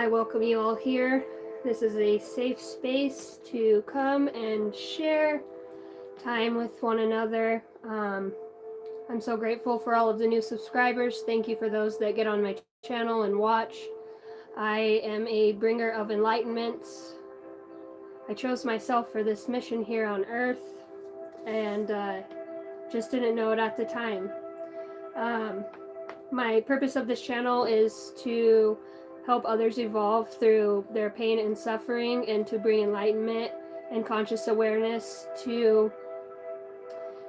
I welcome you all here. This is a safe space to come and share time with one another. I'm so grateful for all of the new subscribers. Thank you for those that get on my channel and watch. I am a bringer of enlightenment. I chose myself for this mission here on Earth and just didn't know it at the time. My purpose of this channel is to help others evolve through their pain and suffering and to bring enlightenment and conscious awareness to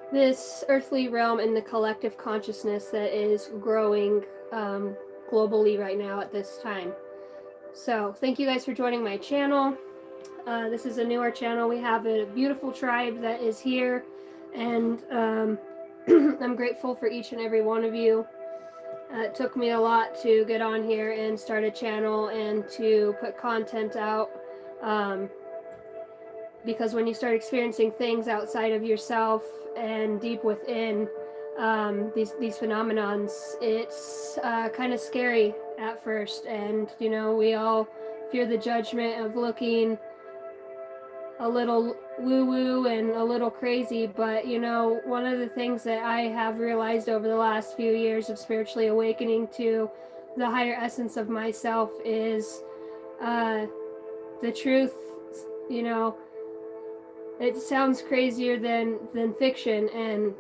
this earthly realm and the collective consciousness that is growing globally right now at this time. So thank you guys for joining my channel. This is a newer channel. We have a beautiful tribe that is here, and I'm grateful for each and every one of you. It took me a lot to get on here and start a channel and to put content out, because when you start experiencing things outside of yourself and deep within, these phenomenons, it's kind of scary at first, and you know, we all fear the judgment of looking a little woo-woo and a little crazy. But you know, one of the things that I have realized over the last few years of spiritually awakening to the higher essence of myself is the truth. You know, it sounds crazier than fiction, and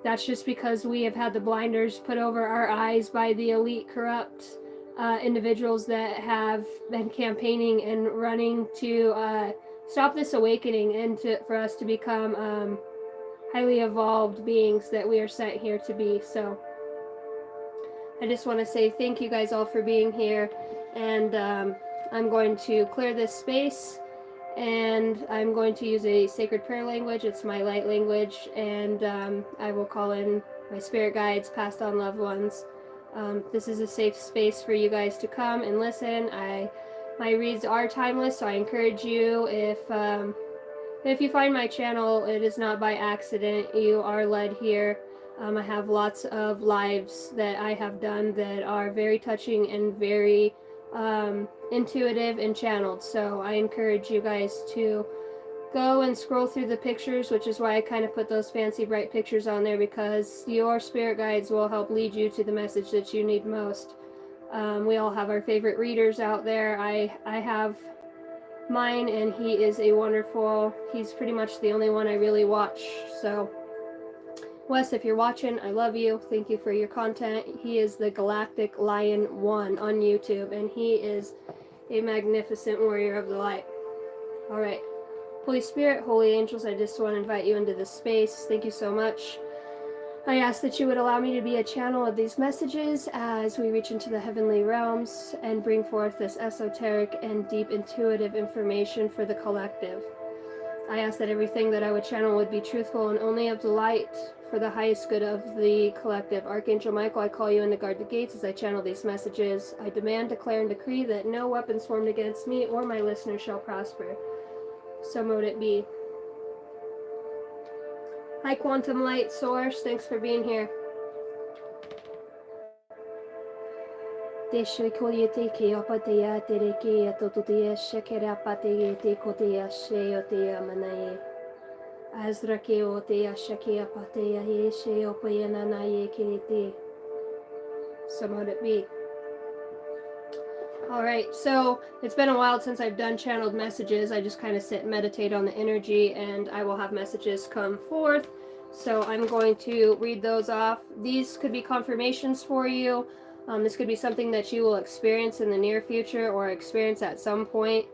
that's just because we have had the blinders put over our eyes by the elite corrupt individuals that have been campaigning and running to stop this awakening and for us to become highly evolved beings that we are sent here to be. So I just want to say thank you guys all for being here, and I'm going to clear this space, and I'm going to use a sacred prayer language. It's my light language, and I will call in my spirit guides, passed on loved ones. This is a safe space for you guys to come and listen. My reads are timeless, so I encourage you, if you find my channel, it is not by accident. You are led here. I have lots of lives that I have done that are very touching and very intuitive and channeled. So I encourage you guys to go and scroll through the pictures, which is why I kind of put those fancy bright pictures on there, because your spirit guides will help lead you to the message that you need most. We all have our favorite readers out there. I have mine, and he is he's pretty much the only one I really watch. So Wes, if you're watching, I love you. Thank you for your content. He is the Galactic Lion 1 on YouTube, and he is a magnificent warrior of the light. All right. Holy Spirit, holy angels, I just want to invite you into this space. Thank you so much. I ask that you would allow me to be a channel of these messages as we reach into the heavenly realms and bring forth this esoteric and deep intuitive information for the collective. I ask that everything that I would channel would be truthful and only of the light for the highest good of the collective. Archangel Michael, I call you in to guard the gates as I channel these messages. I demand, declare, and decree that no weapons formed against me or my listeners shall prosper. So mote it be. Hi, Quantum Light Source. Thanks for being here. Deshe koyete ke apateya tereke atotutia shekera pateye te koteya sheoteya manaye. Azrake oteya shekea pateya ye sheopayana naye kirete. So mote it be. Alright, so it's been a while since I've done channeled messages. I just kind of sit and meditate on the energy, and I will have messages come forth. So I'm going to read those off. These could be confirmations for you. This could be something that you will experience in the near future or experience at some point.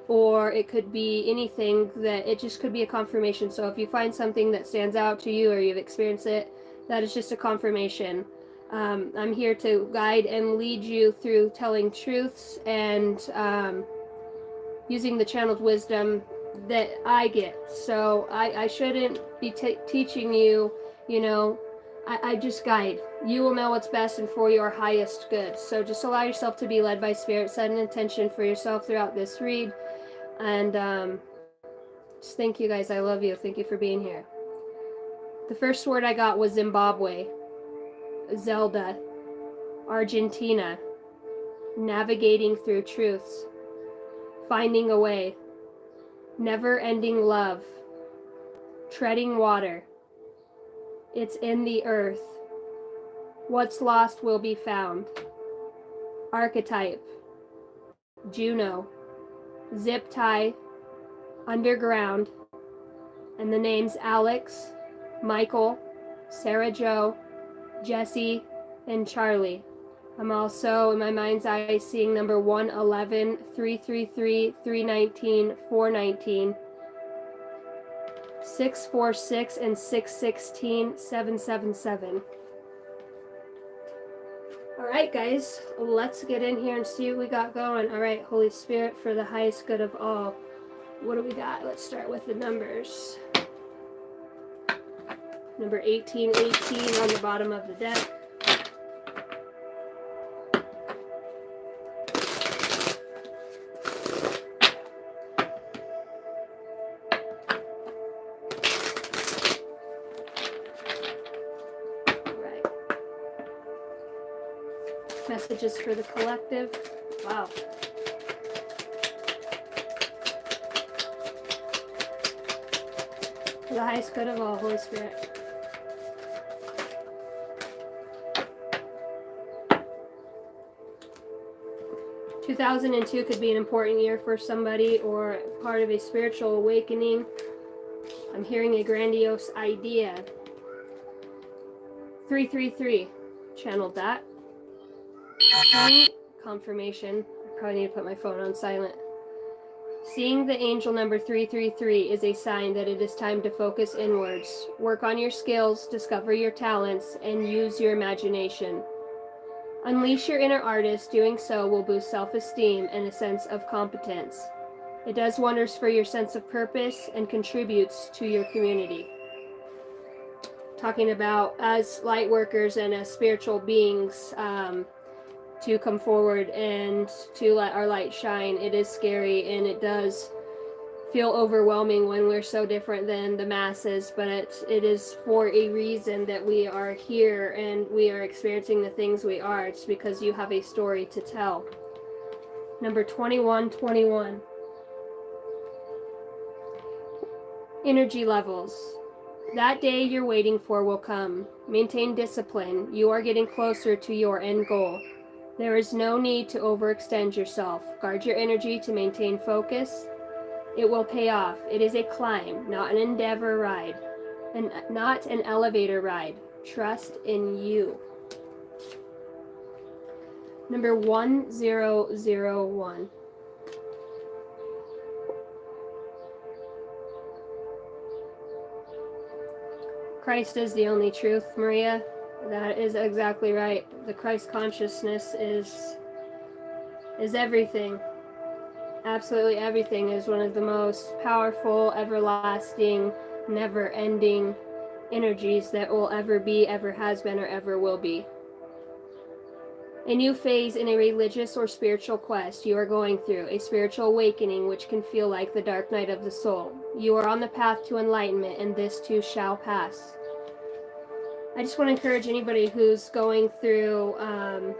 Or it could be anything that it just could be a confirmation. So if you find something that stands out to you or you've experienced it, that is just a confirmation. I'm here to guide and lead you through telling truths and using the channeled wisdom that I get. So I shouldn't be teaching you, you know, I just guide. You will know what's best and for your highest good. So just allow yourself to be led by Spirit. Set an intention for yourself throughout this read. And just thank you guys. I love you. Thank you for being here. The first word I got was Zimbabwe. Zelda, Argentina, navigating through truths, finding a way, never-ending love, treading water. It's in the earth. What's lost will be found. Archetype, Juno, zip tie, underground, and the names Alex, Michael, Sarah Jo, Jesse, and Charlie. I'm also, in my mind's eye, seeing number 111, 333, 319, 419, 646, and 616, 777. All right, guys, let's get in here and see what we got going. All right, Holy Spirit, for the highest good of all. What do we got? Let's start with the numbers. Number 1818 on the bottom of the deck. Messages for the collective. Wow. For the highest good of all, Holy Spirit. – 2002 could be an important year for somebody or part of a spiritual awakening. I'm hearing a grandiose idea. 333. Channeled that. Confirmation. I probably need to put my phone on silent. Seeing the angel number 333 is a sign that it is time to focus inwards. Work on your skills, discover your talents, and use your imagination. Unleash your inner artist. Doing so will boost self-esteem and a sense of competence. It does wonders for your sense of purpose and contributes to your community. Talking about as light workers and as spiritual beings, to come forward and to let our light shine. It is scary and it does feel overwhelming when we're so different than the masses, but it is for a reason that we are here and we are experiencing the things we are. It's because you have a story to tell. Number 2121. Energy levels. That day you're waiting for will come. Maintain discipline. You are getting closer to your end goal. There is no need to overextend yourself. Guard your energy to maintain focus. It will pay off. It is a climb, not an endeavor ride, and not an elevator ride. Trust in you. Number 1001. Christ is the only truth, Maria. That is exactly right. The Christ consciousness is everything. Absolutely everything. Is one of the most powerful, everlasting, never-ending energies that will ever be, ever has been, or ever will be. A new phase in a religious or spiritual quest you are going through, a spiritual awakening which can feel like the dark night of the soul. You are on the path to enlightenment, and this too shall pass. I just want to encourage anybody who's going through, when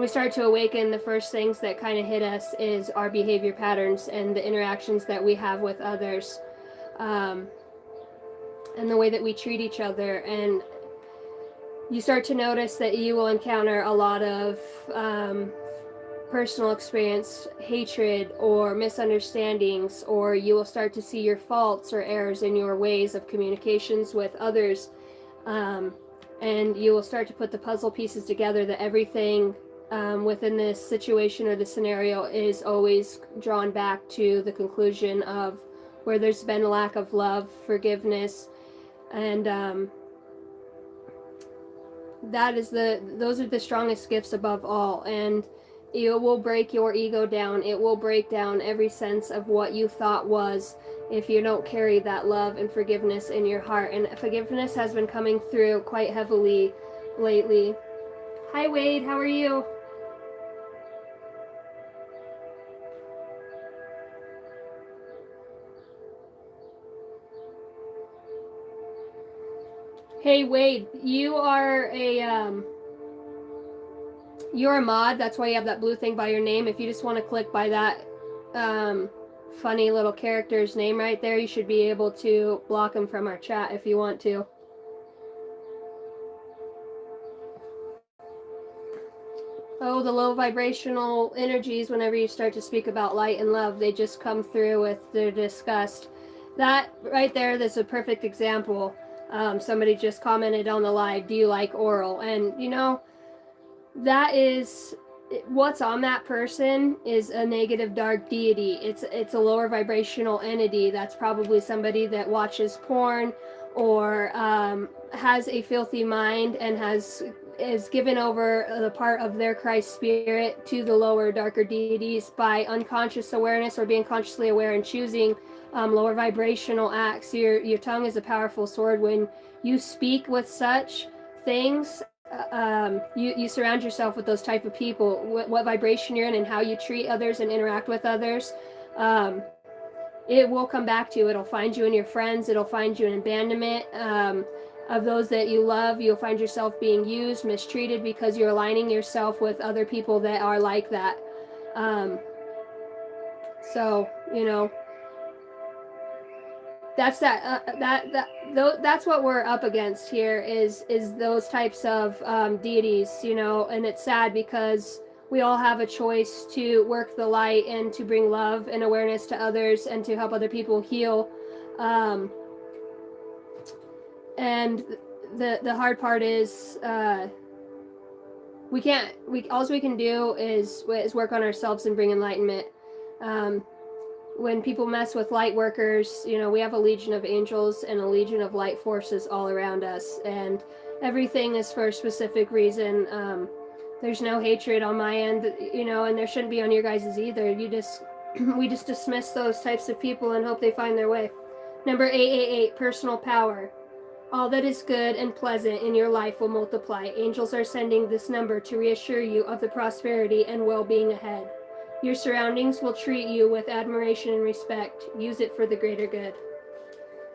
we start to awaken, the first things that kind of hit us is our behavior patterns and the interactions that we have with others, and the way that we treat each other. And you start to notice that you will encounter a lot of personal experience, hatred, or misunderstandings, or you will start to see your faults or errors in your ways of communications with others. And you will start to put the puzzle pieces together that everything within this situation or the scenario is always drawn back to the conclusion of where there's been a lack of love, forgiveness, and those are the strongest gifts above all. And it will break your ego down. It will break down every sense of what you thought was, if you don't carry that love and forgiveness in your heart. And forgiveness has been coming through quite heavily lately. Hi Wade, how are you? Hey Wade, you are a You're a mod, that's why you have that blue thing by your name. If you just want to click by that funny little character's name right there, you should be able to block him from our chat if you want to. Oh, the low vibrational energies, whenever you start to speak about light and love, they just come through with their disgust. That right there, that's a perfect example. Somebody just commented on the live, do you like oral? And you know, that is what's on that person is a negative dark deity. It's a lower vibrational entity. That's probably somebody that watches porn or has a filthy mind and is given over the part of their Christ spirit to the lower darker deities by unconscious awareness or being consciously aware and choosing lower vibrational acts. Your tongue is a powerful sword. When you speak with such things, you surround yourself with those type of people. What vibration you're in and how you treat others and interact with others, it will come back to you. It'll find you in your friends. It'll find you in abandonment of those that you love. You'll find yourself being used, mistreated, because you're aligning yourself with other people that are like that. So you know, that's that's what we're up against here is those types of deities, you know. And it's sad because we all have a choice to work the light and to bring love and awareness to others and to help other people heal. And the hard part is all we can do is work on ourselves and bring enlightenment. When people mess with light workers, you know, we have a legion of angels and a legion of light forces all around us, and everything is for a specific reason. There's no hatred on my end, you know, and there shouldn't be on your guys's either. We just dismiss those types of people and hope they find their way. Number 888, personal power. All that is good and pleasant in your life will multiply. Angels are sending this number to reassure you of the prosperity and well-being ahead. Your surroundings will treat you with admiration and respect. Use it for the greater good.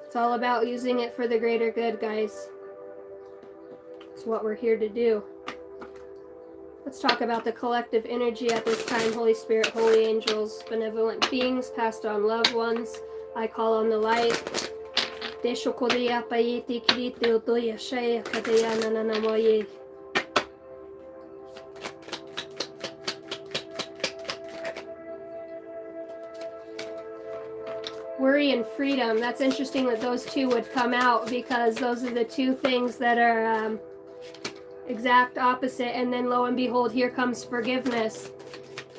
It's all about using it for the greater good, guys. It's what we're here to do. Let's talk about the collective energy at this time. Holy Spirit, holy angels, benevolent beings, passed on loved ones. I call on the light. Worry and freedom. That's interesting that those two would come out, because those are the two things that are exact opposite. And then lo and behold, here comes forgiveness.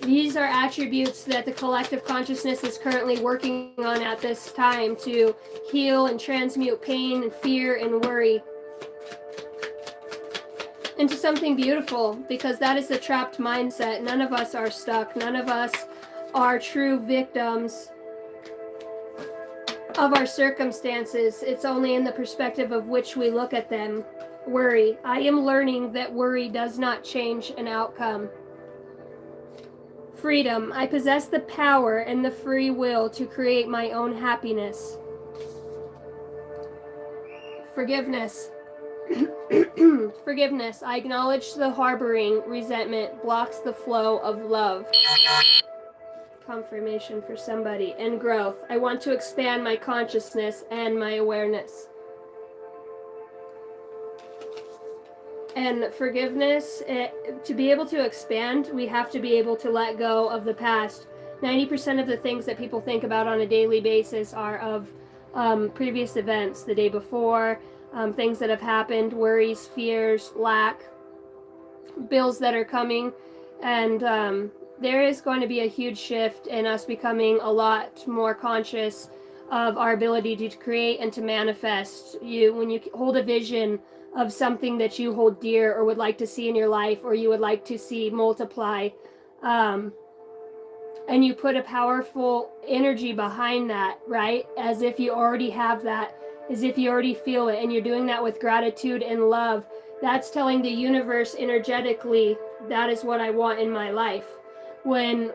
These are attributes that the collective consciousness is currently working on at this time to heal and transmute pain and fear and worry into something beautiful, because that is the trapped mindset. None of us are stuck. None of us are true victims of our circumstances. It's only in the perspective of which we look at them. Worry. I am learning that worry does not change an outcome. Freedom. I possess the power and the free will to create my own happiness. Forgiveness. Forgiveness. I acknowledge the harboring resentment blocks the flow of love. Confirmation for somebody. And growth. I want to expand my consciousness and my awareness. And forgiveness, to be able to expand, we have to be able to let go of the past. 90% of the things that people think about on a daily basis are of previous events, the day before, things that have happened, worries, fears, lack, bills that are coming. And there is going to be a huge shift in us becoming a lot more conscious of our ability to create and to manifest. When you hold a vision of something that you hold dear or would like to see in your life, or you would like to see multiply, and you put a powerful energy behind that, right? As if you already have that, as if you already feel it, and you're doing that with gratitude and love. That's telling the universe energetically, that is what I want in my life. When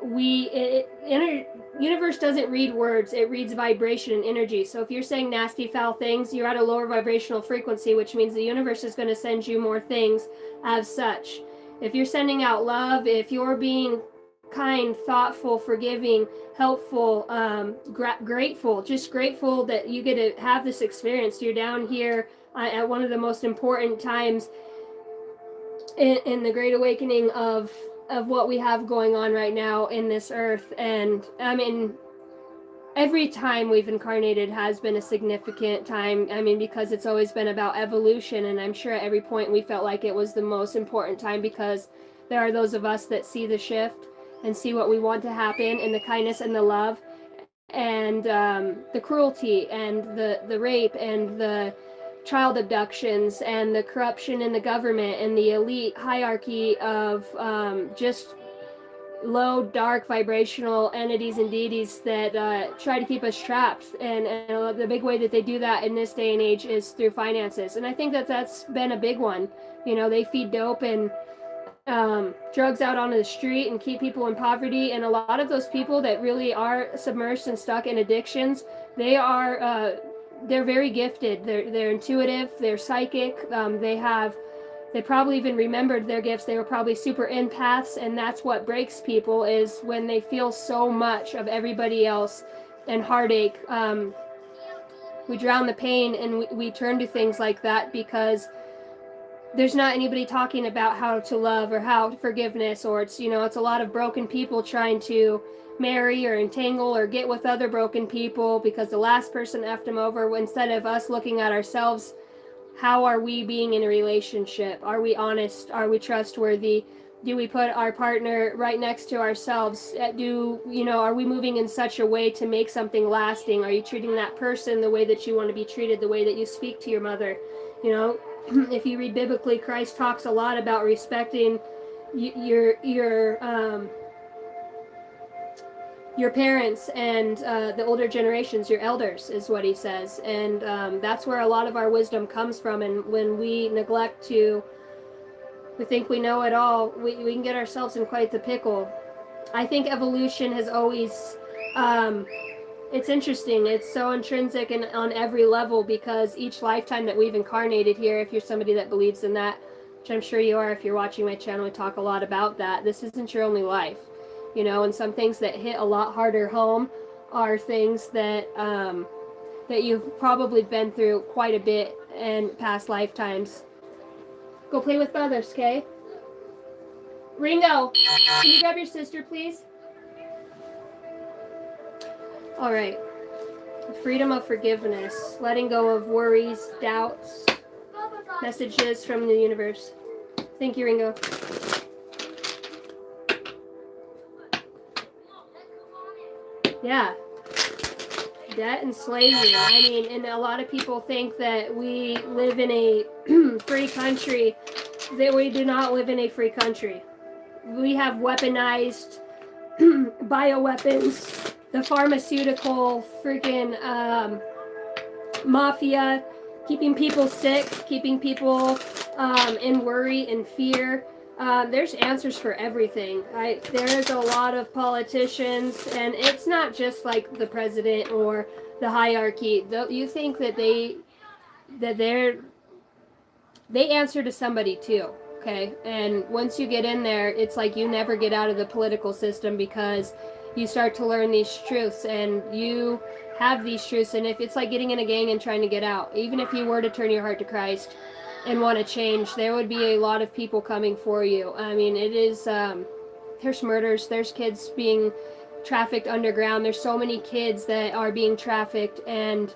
universe doesn't read words, it reads vibration and energy. So if you're saying nasty, foul things, you're at a lower vibrational frequency, which means the universe is going to send you more things as such. if you're sending out love, if you're being kind, thoughtful, forgiving, helpful, grateful, just grateful that you get to have this experience. You're down here at one of the most important times in the Great Awakening of what we have going on right now in this earth. And I mean, every time we've incarnated has been a significant time. I mean, because it's always been about evolution, and I'm sure at every point we felt like it was the most important time, because there are those of us that see the shift and see what we want to happen, and the kindness and the love, and the cruelty and the rape and the child abductions and the corruption in the government and the elite hierarchy of just low, dark, vibrational entities and deities that try to keep us trapped. And the big way that they do that in this day and age is through finances. And I think that that's been a big one. You know, they feed dope and drugs out onto the street and keep people in poverty. And a lot of those people that really are submerged and stuck in addictions, they are they're very gifted. They're intuitive. They're psychic. They probably even remembered their gifts. They were probably super empaths, and that's what breaks people, is when they feel so much of everybody else and heartache. We drown the pain, and we turn to things like that because there's not anybody talking about how to love or how forgiveness, or it's, you know, it's a lot of broken people trying to marry or entangle or get with other broken people because the last person effed them over, instead of us looking at ourselves. How are we being in a relationship? Are we honest? Are we trustworthy? Do we put our partner right next to ourselves? Are we moving in such a way to make something lasting? Are you treating that person the way that you want to be treated, the way that you speak to your mother? You know, if you read biblically, Christ talks a lot about respecting your parents and the older generations, your elders, is what he says. And that's where a lot of our wisdom comes from. And when we neglect to, we think we know it all, we can get ourselves in quite the pickle. I think evolution has always, it's interesting. It's so intrinsic and on every level, because each lifetime that we've incarnated here, if you're somebody that believes in that, which I'm sure you are if you're watching my channel, we talk a lot about that. This isn't your only life. You know, and some things that hit a lot harder home are things that that you've probably been through quite a bit in past lifetimes. Go play with others, okay? Ringo, can you grab your sister, please? All right. Freedom of forgiveness, letting go of worries, doubts, messages from the universe. Thank you, Ringo. Yeah, debt and slavery. I mean, and a lot of people think that we live in a free country. That we do not live in a free country. We have weaponized bioweapons, the pharmaceutical freaking mafia, keeping people sick, keeping people in worry and fear. There's answers for everything. There is a lot of politicians, and it's not just like the president or the hierarchy. You think that they answer to somebody too, okay? And once you get in there, it's like you never get out of the political system, because you start to learn these truths, and you have these truths. And if it's like getting in a gang and trying to get out, even if you were to turn your heart to Christ and want to change, there would be a lot of people coming for you. I mean, it is, there's murders, there's kids being trafficked underground, there's so many kids that are being trafficked, and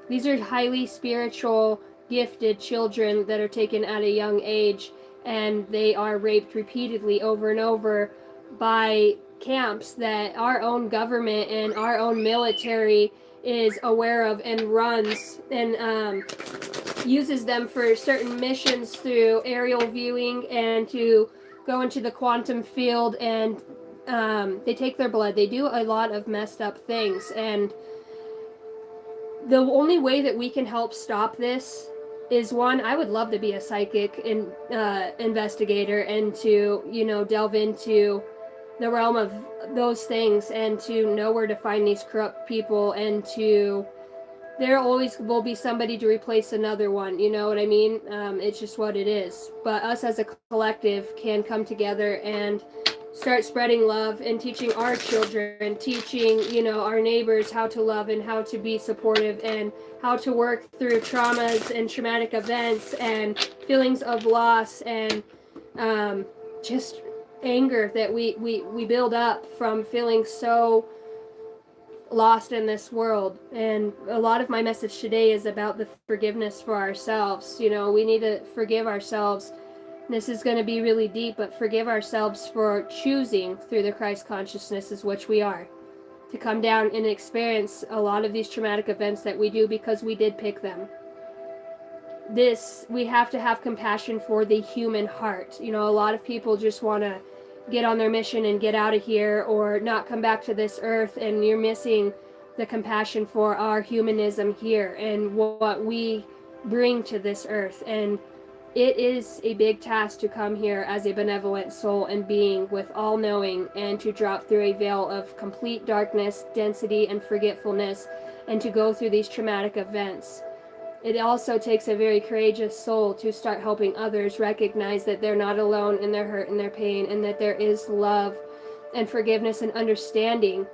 these are highly spiritual, gifted children that are taken at a young age, and they are raped repeatedly over and over by camps that our own government and our own military is aware of and runs, and uses them for certain missions through aerial viewing and to go into the quantum field, and they take their blood. They do a lot of messed up things, and the only way that we can help stop this is, one, I would love to be a psychic investigator and to, you know, delve into the realm of those things and to know where to find these corrupt people and to there always will be somebody to replace another one, you know what I mean? It's just what it is. But us as a collective can come together and start spreading love and teaching our children, teaching, you know, our neighbors how to love and how to be supportive and how to work through traumas and traumatic events and feelings of loss and just anger that we build up from feeling so lost in this world. And a lot of my message today is about the forgiveness for ourselves. You know, we need to forgive ourselves. This is going to be really deep, but forgive ourselves for choosing through the Christ consciousness as which we are to come down and experience a lot of these traumatic events that we do because we did pick them. We have to have compassion for the human heart. You know, a lot of people just want to get on their mission and get out of here or not come back to this earth, and you're missing the compassion for our humanism here and what we bring to this earth. And it is a big task to come here as a benevolent soul and being with all knowing and to drop through a veil of complete darkness, density, and forgetfulness, and to go through these traumatic events. It also takes a very courageous soul to start helping others recognize that they're not alone in their hurt and their pain, and that there is love and forgiveness and understanding.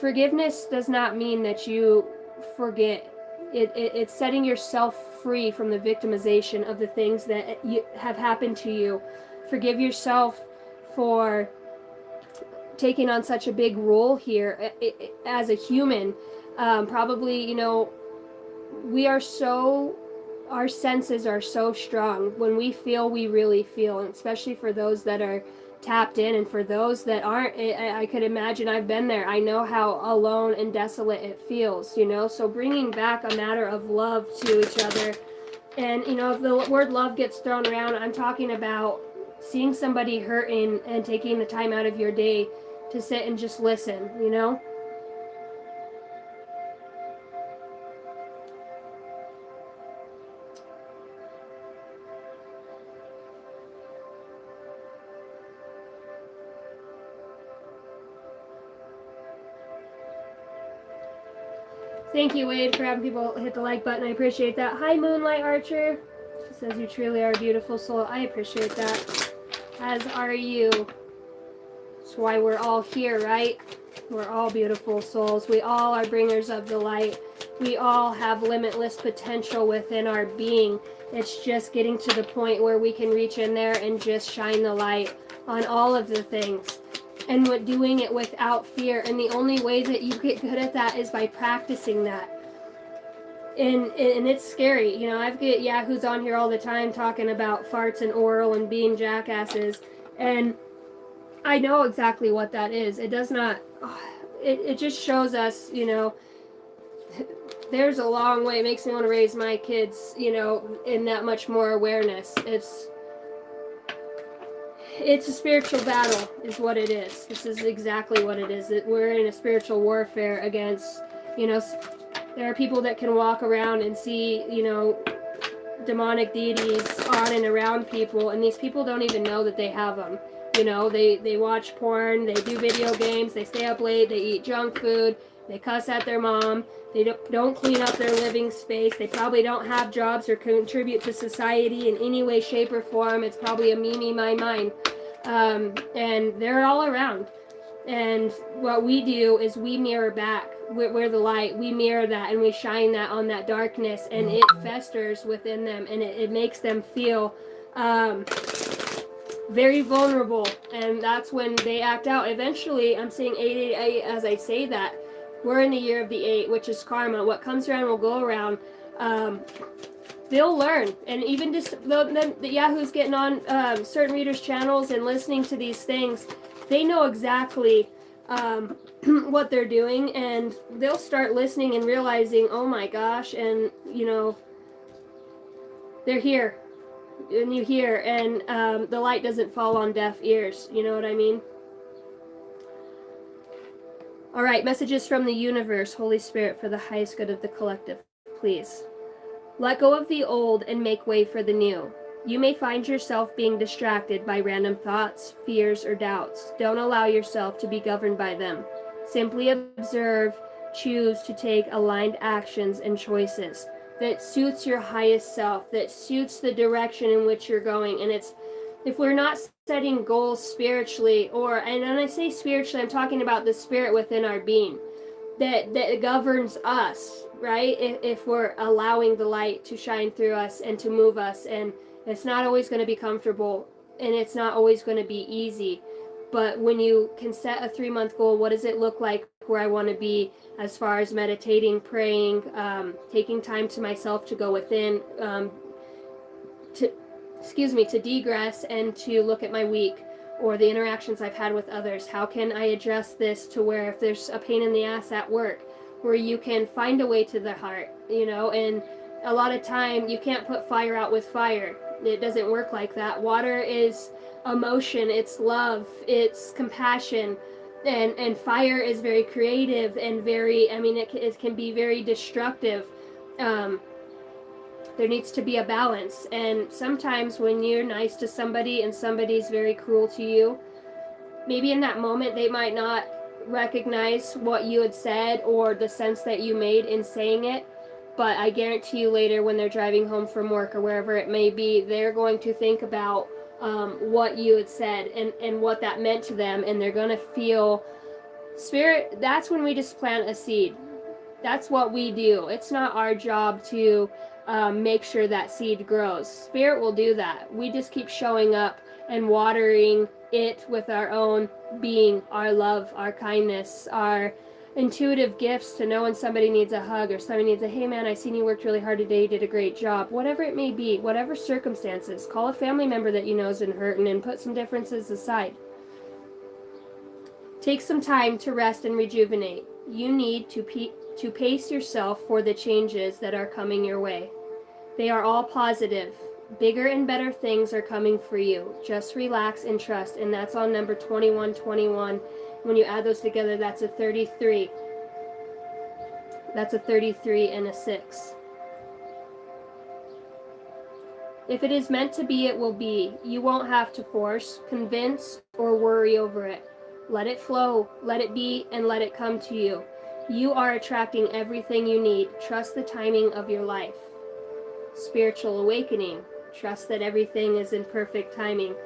Forgiveness does not mean that you forget. It's setting yourself free from the victimization of the things that have happened to you. Forgive yourself for taking on such a big role here as a human. Probably, you know, our senses are so strong. When we feel, we really feel, and especially for those that are tapped in, and for those that aren't, I could imagine, I've been there. I know how alone and desolate it feels, you know. So bringing back a matter of love to each other. And, you know, if the word love gets thrown around, I'm talking about seeing somebody hurting and taking the time out of your day to sit and just listen, you know. Thank you, Wade, for having people hit the like button. I appreciate that. Hi, Moonlight Archer. She says you truly are a beautiful soul. I appreciate that. As are you. That's why we're all here, right? We're all beautiful souls. We all are bringers of the light. We all have limitless potential within our being. It's just getting to the point where we can reach in there and just shine the light on all of the things. And doing it without fear. And the only way that you get good at that is by practicing that. And it's scary. You know, I've got yahoos on here all the time talking about farts and oral and being jackasses. And I know exactly what that is. It does not... It just shows us, you know, there's a long way. It makes me want to raise my kids, you know, in that much more awareness. It's a spiritual battle is what it is. This is exactly what it is. We're in a spiritual warfare against, you know, there are people that can walk around and see, you know, demonic deities on and around people, and these people don't even know that they have them. You know, they watch porn, they do video games, they stay up late, they eat junk food, they cuss at their mom, they don't clean up their living space, they probably don't have jobs or contribute to society in any way, shape, or form. It's probably a me, my, mine. And they're all around. And what we do is we mirror back. We're the light. We mirror that and we shine that on that darkness, and it festers within them, and it makes them feel very vulnerable, and that's when they act out. Eventually, I'm saying 888 as I say that. We're in the year of the 8, which is karma. What comes around will go around. They'll learn, and even just the yahoos getting on certain readers' channels and listening to these things, they know exactly what they're doing, and they'll start listening and realizing, oh my gosh, and you know, they're here, and you hear, and the light doesn't fall on deaf ears. You know what I mean? All right, messages from the universe. Holy Spirit, for the highest good of the collective, please. Let go of the old and make way for the new. You may find yourself being distracted by random thoughts, fears, or doubts. Don't allow yourself to be governed by them. Simply observe choose to take aligned actions and choices that suits your highest self, that suits the direction in which you're going. And it's, if we're not setting goals spiritually, and when I say spiritually, I'm talking about the spirit within our being that governs us, right? If we're allowing the light to shine through us and to move us, and it's not always going to be comfortable, and it's not always going to be easy. But when you can set a 3-month goal, what does it look like where I want to be as far as meditating, praying, taking time to myself to go within, to degress and to look at my week or the interactions I've had with others. How can I adjust this to where if there's a pain in the ass at work, where you can find a way to the heart, and a lot of time you can't put fire out with fire. It doesn't work like that. Water is emotion, it's love, it's compassion, and fire is very creative and very, it can be very destructive. There needs to be a balance, and sometimes when you're nice to somebody and somebody's very cruel to you, maybe in that moment they might not recognize what you had said or the sense that you made in saying it, but I guarantee you later when they're driving home from work or wherever it may be, they're going to think about what you had said and what that meant to them, and they're going to feel spirit. That's when we just plant a seed. That's what we do. It's not our job to make sure that seed grows. Spirit will do that. We just keep showing up and watering it with our own being, our love, our kindness, our intuitive gifts to know when somebody needs a hug or somebody needs a, hey man, I seen you worked really hard today, you did a great job. Whatever it may be, whatever circumstances, call a family member that you know has been hurting and put some differences aside. Take some time to rest and rejuvenate. You need to pace yourself for the changes that are coming your way. They are all positive. Bigger and better things are coming for you. Just relax and trust. And that's on number 2121. When you add those together, that's a 33. That's a 33 and a 6. If it is meant to be, it will be. You won't have to force, convince, or worry over it. Let it flow, let it be, and let it come to you. You are attracting everything you need. Trust the timing of your life. Spiritual awakening. Trust that everything is in perfect timing.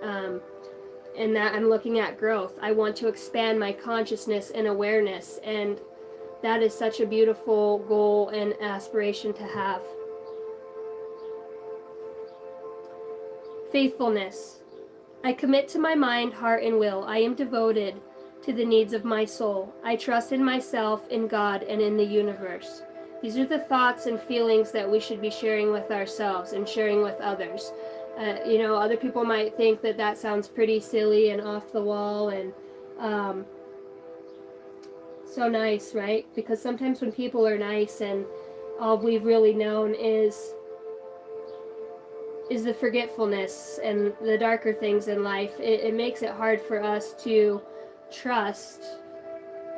And that I'm looking at growth. I want to expand my consciousness and awareness. And that is such a beautiful goal and aspiration to have. Faithfulness. I commit to my mind, heart, and will. I am devoted to the needs of my soul. I trust in myself, in God, and in the universe. These are the thoughts and feelings that we should be sharing with ourselves and sharing with others. Other people might think that that sounds pretty silly and off the wall and so nice, right? Because sometimes when people are nice and all we've really known is the forgetfulness and the darker things in life, it makes it hard for us to trust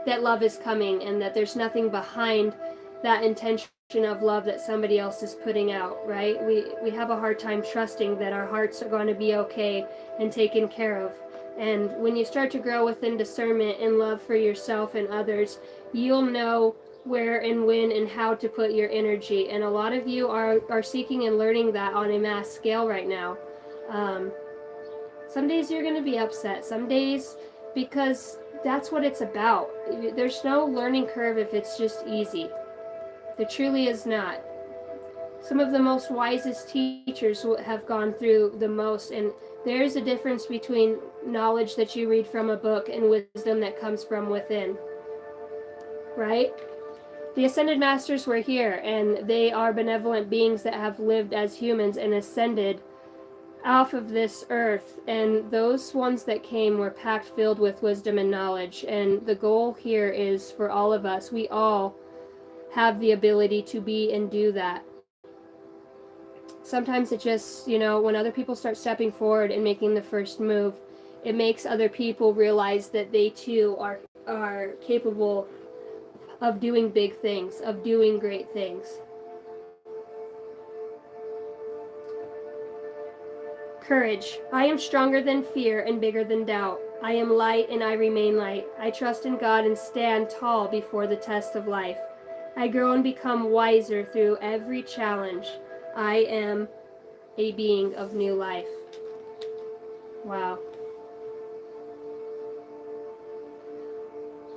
that love is coming and that there's nothing behind that intention of love that somebody else is putting out, right? We have a hard time trusting that our hearts are going to be okay and taken care of. And when you start to grow within discernment and love for yourself and others, you'll know where and when and how to put your energy. And a lot of you are seeking and learning that on a mass scale right now. Some days you're going to be upset. Some days, because that's what it's about. There's no learning curve if it's just easy. There truly is not. Some of the most wisest teachers have gone through the most, and there is a difference between knowledge that you read from a book and wisdom that comes from within. Right? The Ascended Masters were here, and they are benevolent beings that have lived as humans and ascended off of this earth, and those ones that came were packed filled with wisdom and knowledge. And the goal here is for all of us, we all have the ability to be and do that. Sometimes it just, when other people start stepping forward and making the first move, it makes other people realize that they too are capable of doing big things, of doing great things. Courage. I am stronger than fear and bigger than doubt. I am light and I remain light. I trust in God and stand tall before the test of life. I grow and become wiser through every challenge. I am a being of new life. Wow.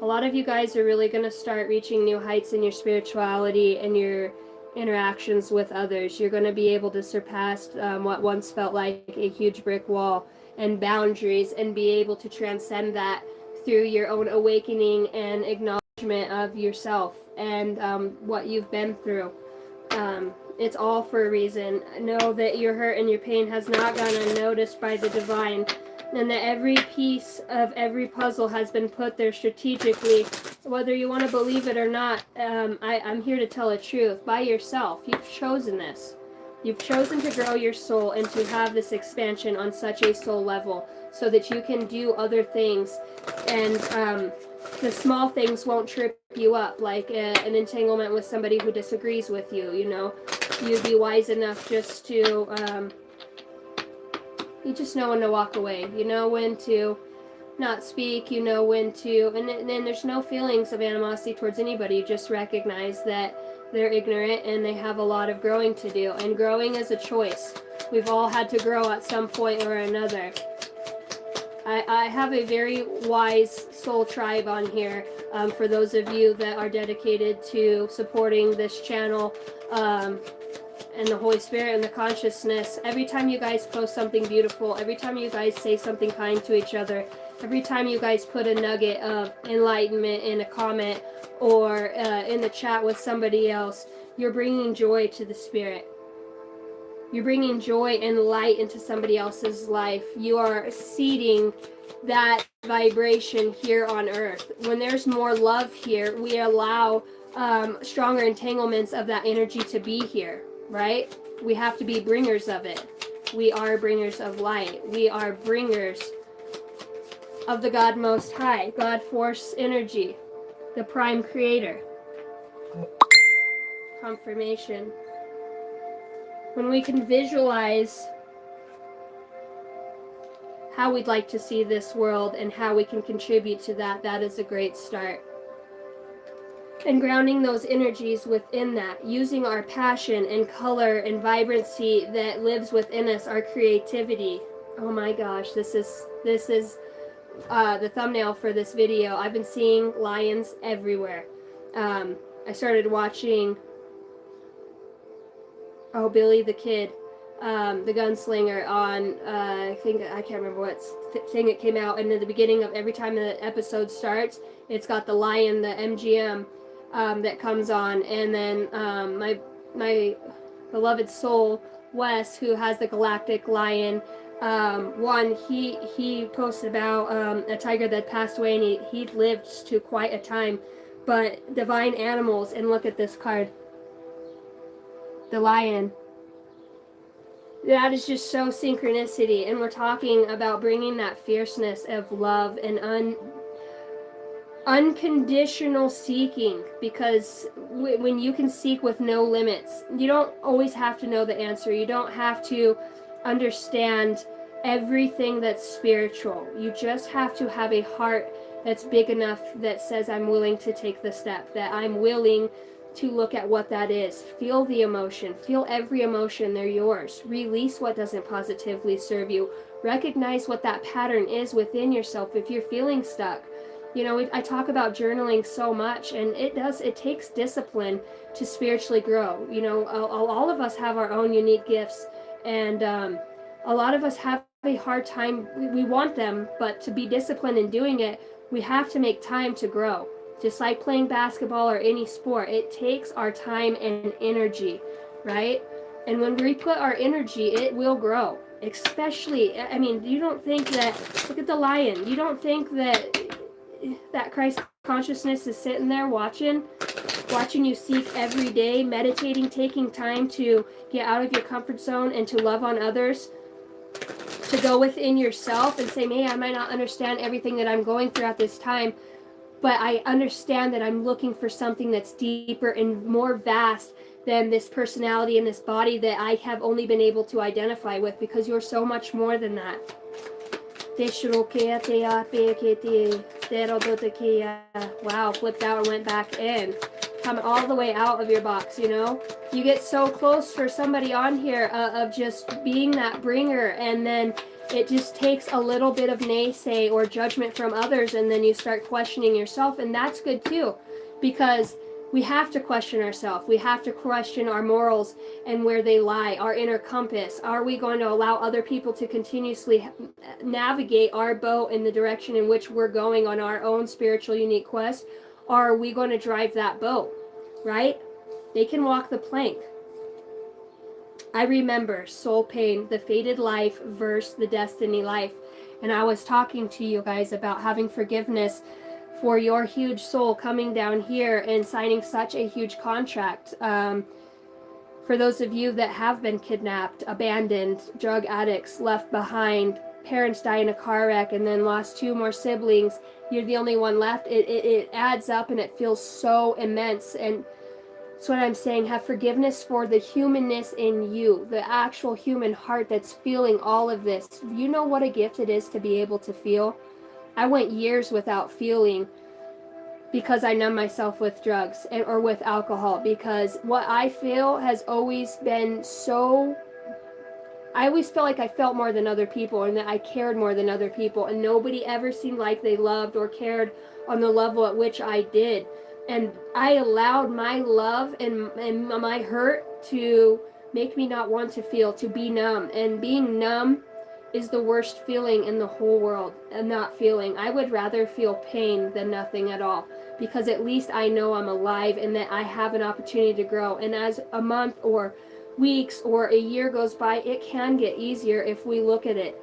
A lot of you guys are really going to start reaching new heights in your spirituality and your interactions with others. You're going to be able to surpass what once felt like a huge brick wall and boundaries, and be able to transcend that through your own awakening and acknowledgement of yourself and what you've been through. It's all for a reason. Know that your hurt and your pain has not gone unnoticed by the divine, and that every piece of every puzzle has been put there strategically, whether you want to believe it or not. I'm here to tell a truth. By yourself, you've chosen this. You've chosen to grow your soul and to have this expansion on such a soul level, so that you can do other things, and the small things won't trip you up, like an entanglement with somebody who disagrees with you. You know, you'd be wise enough just to you just know when to walk away. You know when to not speak. You know when to, and then there's no feelings of animosity towards anybody. You just recognize that they're ignorant and they have a lot of growing to do. And growing is a choice. We've all had to grow at some point or another. I have a very wise soul tribe on here for those of you that are dedicated to supporting this channel and the Holy Spirit and the consciousness. Every time you guys post something beautiful, every time you guys say something kind to each other, every time you guys put a nugget of enlightenment in a comment or in the chat with somebody else, you're bringing joy to the spirit. You're bringing joy and light into somebody else's life. You are seeding that vibration here on earth. When there's more love here, we allow stronger entanglements of that energy to be here, right? We have to be bringers of it. We are bringers of light. We are bringers of the God Most High, God Force energy, the Prime Creator. Confirmation. When we can visualize how we'd like to see this world and how we can contribute to that, that is a great start. And grounding those energies within that, using our passion and color and vibrancy that lives within us, our creativity. Oh my gosh, this is the thumbnail for this video. I've been seeing lions everywhere. I started watching Billy the Kid, the gunslinger on, I can't remember what thing it came out, and at the beginning of every time the episode starts, it's got the lion, the MGM, that comes on, and then my beloved soul, Wes, who has the galactic lion, he posted about a tiger that passed away, and he lived to quite a time, but divine animals, and look at this card. The lion. That is just so synchronicity, and we're talking about bringing that fierceness of love and unconditional seeking, because when you can seek with no limits, you don't always have to know the answer. You don't have to understand everything that's spiritual. You just have to have a heart that's big enough that says, I'm willing to take the step, that I'm willing to look at what that is. Feel the emotion. Feel every emotion. They're yours. Release what doesn't positively serve you. Recognize what that pattern is within yourself if you're feeling stuck. You know, I talk about journaling so much, and it takes discipline to spiritually grow. You know, all of us have our own unique gifts, and a lot of us have a hard time. We want them, but to be disciplined in doing it, we have to make time to grow. Just like playing basketball or any sport, it takes our time and energy, right? And when we put our energy, it will grow. Especially, I mean, you don't think that, look at the lion, you don't think that Christ consciousness is sitting there watching you seek every day, meditating, taking time to get out of your comfort zone and to love on others, to go within yourself and say, hey, I might not understand everything that I'm going through at this time, but I understand that I'm looking for something that's deeper and more vast than this personality and this body that I have only been able to identify with, because you're so much more than that. Wow, flipped out and went back in. Come all the way out of your box, you know? You get so close for somebody on here of just being that bringer, and then it just takes a little bit of naysay or judgment from others, and then you start questioning yourself, and that's good too, because we have to question ourselves. We have to question our morals and where they lie, our inner compass. Are we going to allow other people to continuously navigate our boat in the direction in which we're going on our own spiritual unique quest? Or are we going to drive that boat, right? They can walk the plank. I remember Soul Pain, the fated life versus the destiny life. And I was talking to you guys about having forgiveness for your huge soul coming down here and signing such a huge contract. For those of you that have been kidnapped, abandoned, drug addicts, left behind, parents die in a car wreck and then lost 2 more siblings, you're the only one left. It adds up and it feels so immense. And that's what I'm saying. Have forgiveness for the humanness in you, the actual human heart that's feeling all of this. You know what a gift it is to be able to feel? I went years without feeling because I numb myself with drugs or with alcohol, because what I feel has always been so... I always felt like I felt more than other people and that I cared more than other people, and nobody ever seemed like they loved or cared on the level at which I did. And I allowed my love and my hurt to make me not want to feel, to be numb. And being numb is the worst feeling in the whole world, and not feeling. I would rather feel pain than nothing at all, because at least I know I'm alive and that I have an opportunity to grow. And as a month or weeks or a year goes by, it can get easier if we look at it.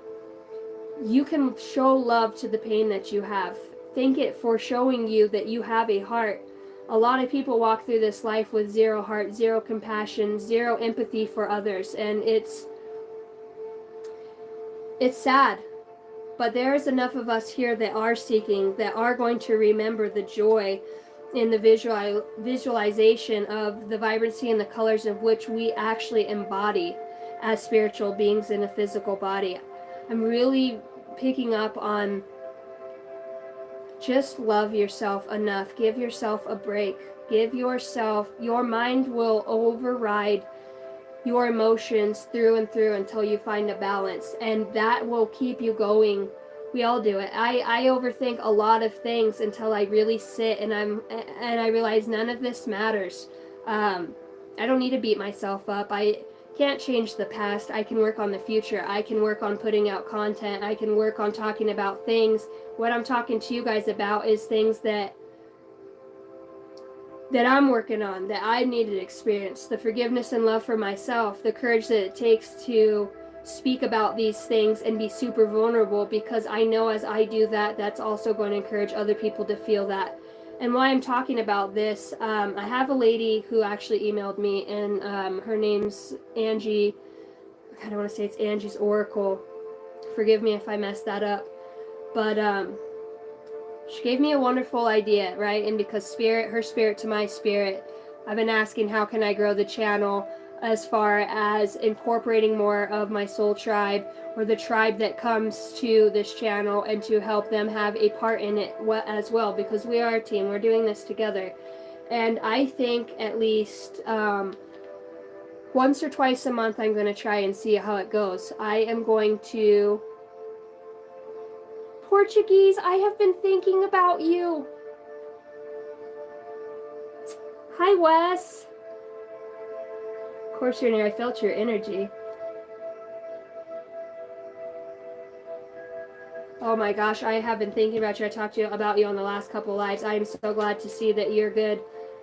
You can show love to the pain that you have. Thank it for showing you that you have a heart. A lot of people walk through this life with 0 heart, 0 compassion, 0 empathy for others, and it's sad. But there's enough of us here that are seeking, that are going to remember the joy in the visualization of the vibrancy and the colors of which we actually embody as spiritual beings in a physical body. I'm really picking up on just love yourself enough. Give yourself a break. Give yourself, your mind will override your emotions through and through until you find a balance, and that will keep you going. We all do it. I overthink a lot of things until I really sit and I realize none of this matters. I don't need to beat myself up. I can't change the past. I can work on the future. I can work on putting out content. I can work on talking about things. What I'm talking to you guys about is things that I'm working on, that I need to experience. The forgiveness and love for myself, the courage that it takes to speak about these things and be super vulnerable, because I know as I do that, that's also going to encourage other people to feel that. And why I'm talking about this, I have a lady who actually emailed me, and her name's Angie. I don't want to say it's Angie's Oracle. Forgive me if I messed that up. But she gave me a wonderful idea, right? And because her spirit to my spirit, I've been asking how can I grow the channel as far as incorporating more of my soul tribe, or the tribe that comes to this channel, and to help them have a part in it as well, because we are a team. We're doing this together. And I think at least once or twice a month I'm going to try and see how it goes. I am going to... Portuguese, I have been thinking about you. Hi, Wes. Of course, you're near. I felt your energy. Oh my gosh, I have been thinking about you. I talked to you about you on the last couple lives. I am so glad to see that you're good.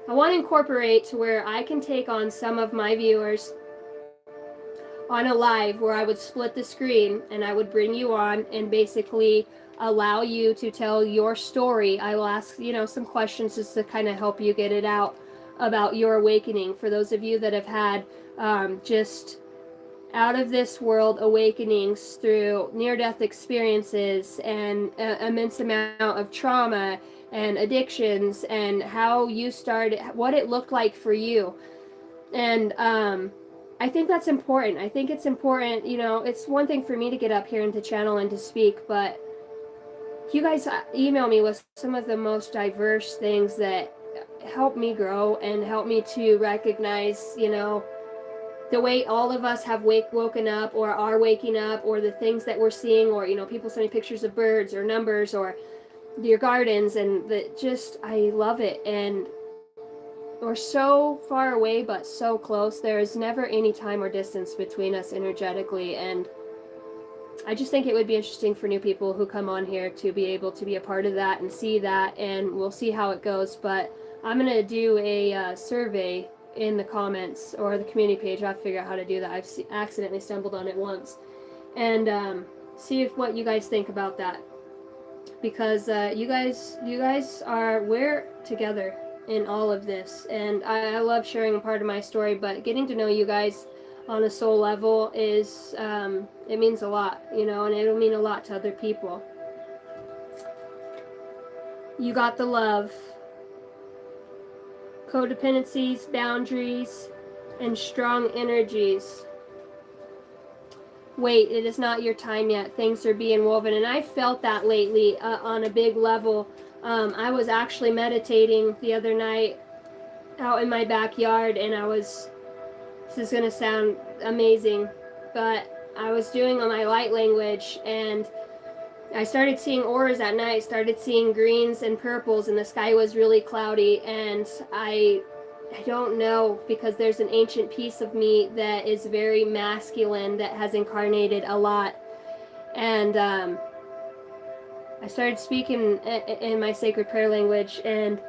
I want to incorporate to where I can take on some of my viewers on a live where I would split the screen and I would bring you on and basically allow you to tell your story. I will ask, some questions just to kind of help you get it out about your awakening. For those of you that have had just out of this world awakenings through near-death experiences and immense amount of trauma and addictions, and how you started, what it looked like for you. And I think that's important. I think it's important, you know, it's one thing for me to get up here and to channel and to speak, but you guys email me with some of the most diverse things that help me grow and help me to recognize, you know, the way all of us have woken up or are waking up, or the things that we're seeing, or, you know, people sending pictures of birds or numbers or your gardens, and I love it. And we're so far away but so close. There is never any time or distance between us energetically, and I just think it would be interesting for new people who come on here to be able to be a part of that and see that, and we'll see how it goes. But I'm going to do a survey in the comments or the community page. I'll figure out how to do that. I've accidentally stumbled on it once. And see what you guys think about that. Because you guys we're together in all of this. And I love sharing a part of my story, but getting to know you guys on a soul level is, it means a lot, you know, and it'll mean a lot to other people. You got the love. Codependencies, boundaries, and strong energies. Wait, it is not your time yet. Things are being woven. And I felt that lately on a big level. I was actually meditating the other night out in my backyard, and this is going to sound amazing, but I was doing my light language, and I started seeing auras at night, started seeing greens and purples, and the sky was really cloudy, and I don't know, because there's an ancient piece of me that is very masculine that has incarnated a lot. And I started speaking in my sacred prayer language, and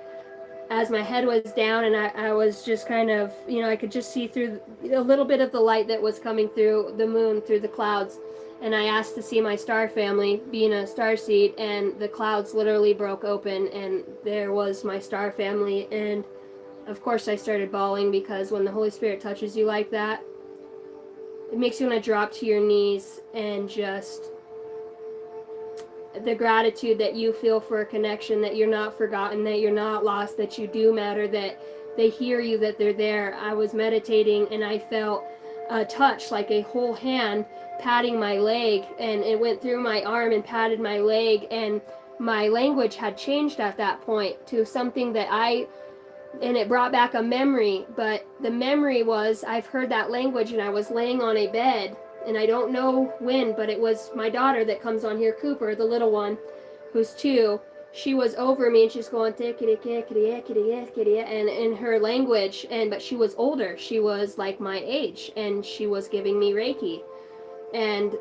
as my head was down and I was just kind of, you know, I could just see through a little bit of the light that was coming through the moon, through the clouds. And I asked to see my star family, being a starseed, and the clouds literally broke open, and there was my star family. And of course I started bawling, because when the Holy Spirit touches you like that, it makes you want to drop to your knees, and just the gratitude that you feel for a connection, that you're not forgotten, that you're not lost, that you do matter, that they hear you, that they're there. I was meditating, and I felt a touch, like a whole hand patting my leg, and it went through my arm and patted my leg, and my language had changed at that point to something that and it brought back a memory. But the memory was, I've heard that language, and I was laying on a bed, and I don't know when, but it was my daughter that comes on here, Cooper, the little one, who's 2. She was over me, and she's going and in her language, but she was older. She was like my age, and she was giving me Reiki. And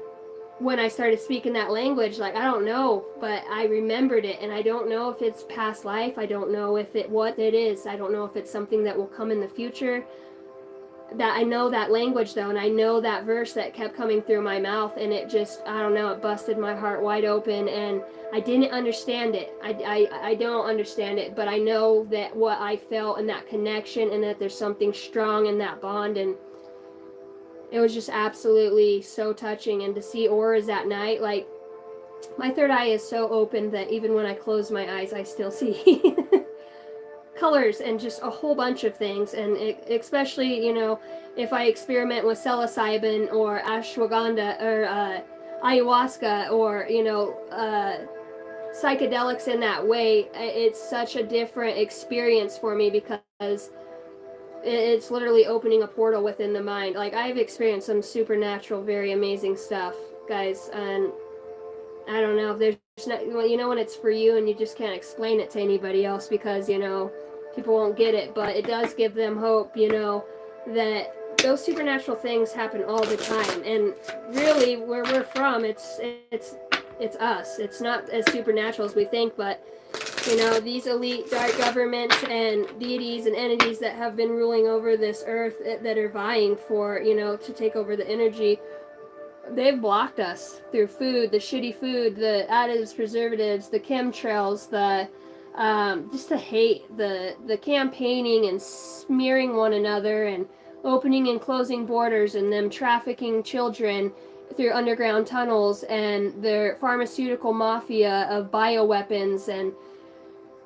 when I started speaking that language, like, I don't know, but I remembered it, and I don't know if it's past life. I don't know what it is. I don't know if it's something that will come in the future. That I know that language though, and I know that verse that kept coming through my mouth, and it just, I don't know, it busted my heart wide open, and I didn't understand it. I don't understand it, but I know that what I felt in that connection, and that there's something strong in that bond, and it was just absolutely so touching. And to see auras at night, like, my third eye is so open that even when I close my eyes, I still see colors and just a whole bunch of things. And especially, you know, if I experiment with psilocybin or ashwagandha or ayahuasca, or, you know, psychedelics in that way, it's such a different experience for me, because it's literally opening a portal within the mind. Like, I've experienced some supernatural, very amazing stuff, guys, and I don't know if there's not, you know, when it's for you and you just can't explain it to anybody else, because, you know, people won't get it, but it does give them hope, you know, that those supernatural things happen all the time. And really, where we're from, it's us. It's not as supernatural as we think, but, you know, these elite dark governments and deities and entities that have been ruling over this earth, that are vying for, you know, to take over the energy, they've blocked us through food, the shitty food, the additives, preservatives, the chemtrails, the just the hate, the campaigning and smearing one another, and opening and closing borders, and them trafficking children through underground tunnels, and their pharmaceutical mafia of bioweapons. And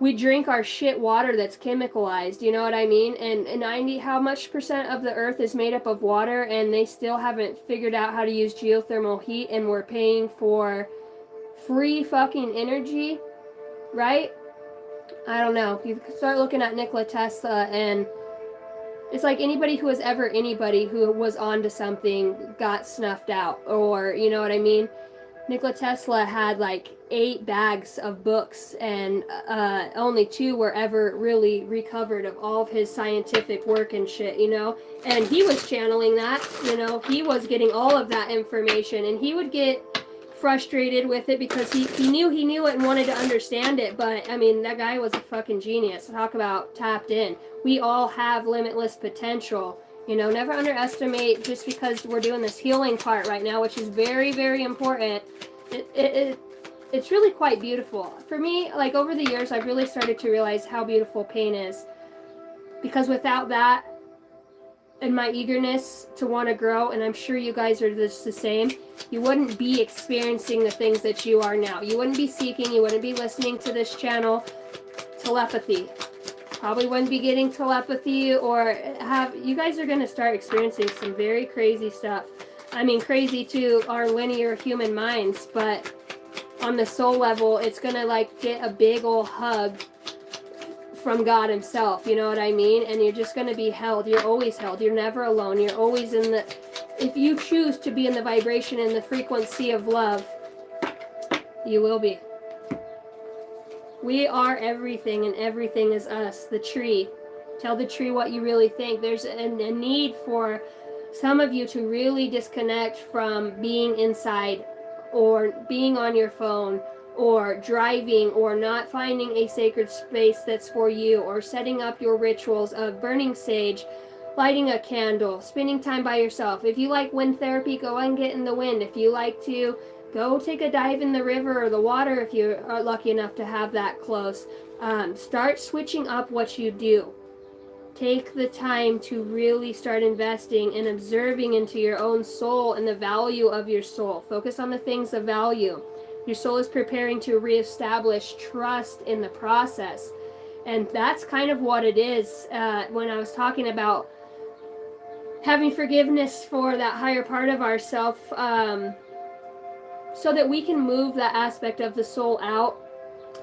we drink our shit water that's chemicalized, you know what I mean? And 90, how much percent of the earth is made up of water, and they still haven't figured out how to use geothermal heat, and we're paying for free fucking energy, right? I don't know. You start looking at Nikola Tesla, and it's like anybody who was ever anybody who was onto something got snuffed out, or you know what I mean? Nikola Tesla had like 8 bags of books, and only 2 were ever really recovered of all of his scientific work and shit, you know? And he was channeling that, you know? He was getting all of that information, and he would get frustrated with it because he knew it and wanted to understand it. But I mean, that guy was a fucking genius. Talk about tapped in. We all have limitless potential. You know, never underestimate, just because we're doing this healing part right now, which is very, very important. It's really quite beautiful. For me, like over the years, I've really started to realize how beautiful pain is. Because without that, and my eagerness to want to grow, and I'm sure you guys are just the same, you wouldn't be experiencing the things that you are now. You wouldn't be seeking, you wouldn't be listening to this channel. Telepathy. Probably wouldn't be getting telepathy, or you guys are going to start experiencing some very crazy stuff. I mean, crazy to our linear human minds, but on the soul level, it's going to like get a big old hug from God himself, you know what I mean? And you're just going to be held. You're always held. You're never alone. You're always in the, if you choose to be in the vibration and the frequency of love, you will be. We are everything, and everything is us. The tree. Tell the tree what you really think. There's a need for some of you to really disconnect from being inside, or being on your phone, or driving, or not finding a sacred space that's for you, or setting up your rituals of burning sage, lighting a candle, spending time by yourself. If you like wind therapy, go and get in the wind. If you like to go take a dive in the river or the water, if you are lucky enough to have that close. Start switching up what you do. Take the time to really start investing and observing into your own soul and the value of your soul. Focus on the things of value. Your soul is preparing to reestablish trust in the process. And that's kind of what it is when I was talking about having forgiveness for that higher part of ourself. So that we can move that aspect of the soul out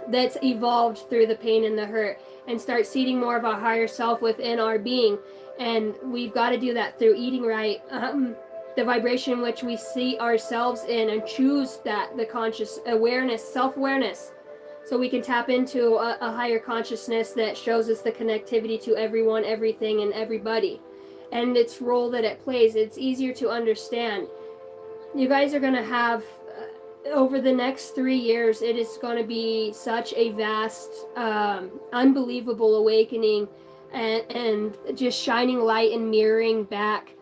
that's evolved through the pain and the hurt, and start seeding more of our higher self within our being. And we've got to do that through eating right, the vibration which we see ourselves in, and choose that, the conscious awareness, self-awareness, so we can tap into a higher consciousness that shows us the connectivity to everyone, everything, and everybody, and its role that it plays. It's easier to understand. You guys are going to have, over the next 3 years, it is going to be such a vast, unbelievable awakening, and just shining light and mirroring back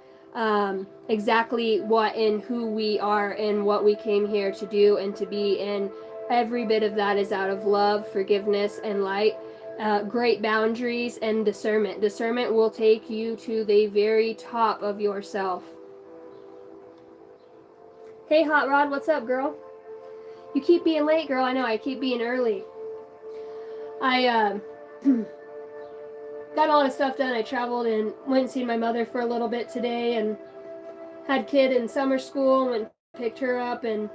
exactly what and who we are and what we came here to do and to be. And every bit of that is out of love, forgiveness, and light. Great boundaries and discernment. Discernment will take you to the very top of yourself. Hey, Hot Rod, what's up, girl? You keep being late, girl. I know, I keep being early. I got a lot of stuff done. I traveled and went and seen my mother for a little bit today, and had kid in summer school, and went and picked her up. And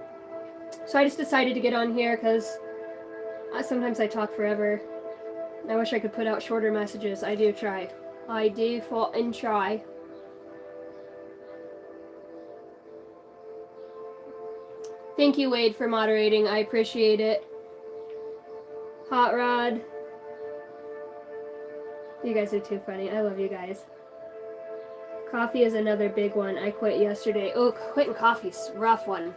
so I just decided to get on here because sometimes I talk forever. I wish I could put out shorter messages. I do try. I do fall and try. Thank you, Wade, for moderating. I appreciate it. Hot Rod. You guys are too funny. I love you guys. Coffee is another big one. I quit yesterday. Oh, quitting coffee's a rough one.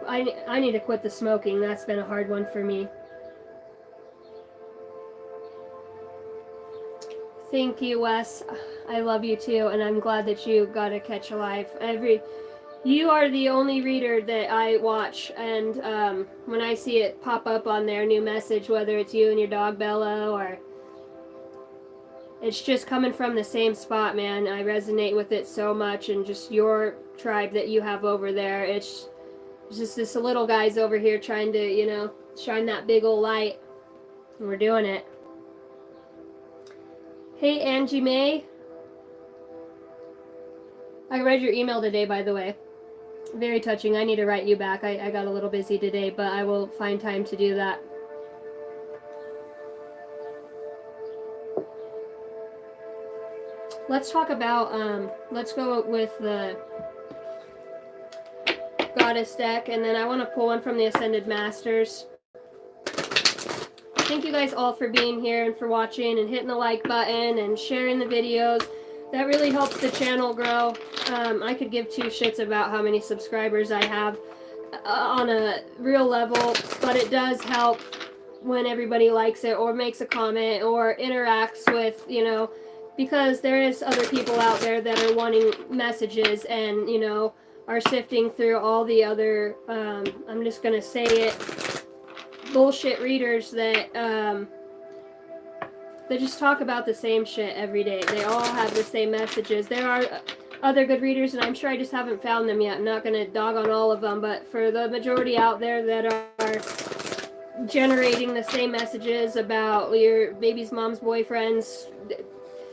I need to quit the smoking. That's been a hard one for me. Thank you, Wes. I love you too, and I'm glad that you got to catch alive. You are the only reader that I watch, and when I see it pop up on their new message, whether it's you and your dog Bella, or it's just coming from the same spot, man. I resonate with it so much, and just your tribe that you have over there. It's just this little guy's over here trying to, shine that big old light. We're doing it. Hey, Angie May. I read your email today, by the way. Very touching. I need to write you back. I got a little busy today, but I will find time to do that. Let's talk about, let's go with the Goddess deck, and then I want to pull one from the Ascended Masters. Thank you guys all for being here and for watching and hitting the like button and sharing the videos. That really helps the channel grow. I could give two shits about how many subscribers I have on a real level, but it does help when everybody likes it or makes a comment or interacts with, you know, because there is other people out there that are wanting messages and, you know, are sifting through all the other, I'm just going to say it, bullshit readers that they just talk about the same shit every day. They all have the same messages. There are other good readers, and I'm sure I just haven't found them yet. I'm not going to dog on all of them, but for the majority out there that are generating the same messages about your baby's mom's boyfriends,